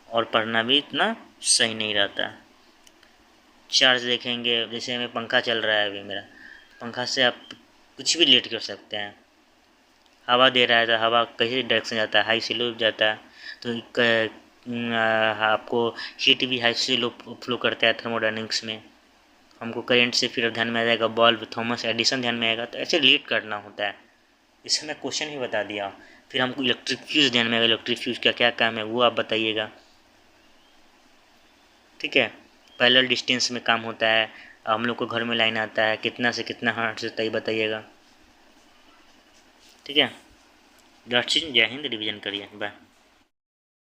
और पढ़ना भी इतना सही नहीं रहता है। चार्ज देखेंगे, जैसे हमें पंखा चल रहा है अभी मेरा, पंखा से आप कुछ भी रिलेट कर सकते हैं। हवा दे रहा है तो हवा कैसे डायरेक्शन जाता है, हाई से लो जाता है। तो आपको हीट भी हाई से लो फ्लो करता है थर्मोडायनेमिक्स में। हमको करंट से फिर ध्यान में आ जाएगा बल्ब, थॉमस एडिसन ध्यान में आएगा। तो ऐसे रिलेट करना होता है, इससे मैं क्वेश्चन ही बता दिया। फिर हमको इलेक्ट्रिक फ्यूज़ ध्यान में आएगा, इलेक्ट्रिक फ्यूज़ का क्या काम है वो आप बताइएगा, ठीक है। पैरेलल डिस्टेंस में काम होता है, हम लोग को घर में लाइन आता है कितना से कितना हर्ट्ज से, तय बताइएगा, ठीक है। जय हिंद, रिवीजन करिए, बाय।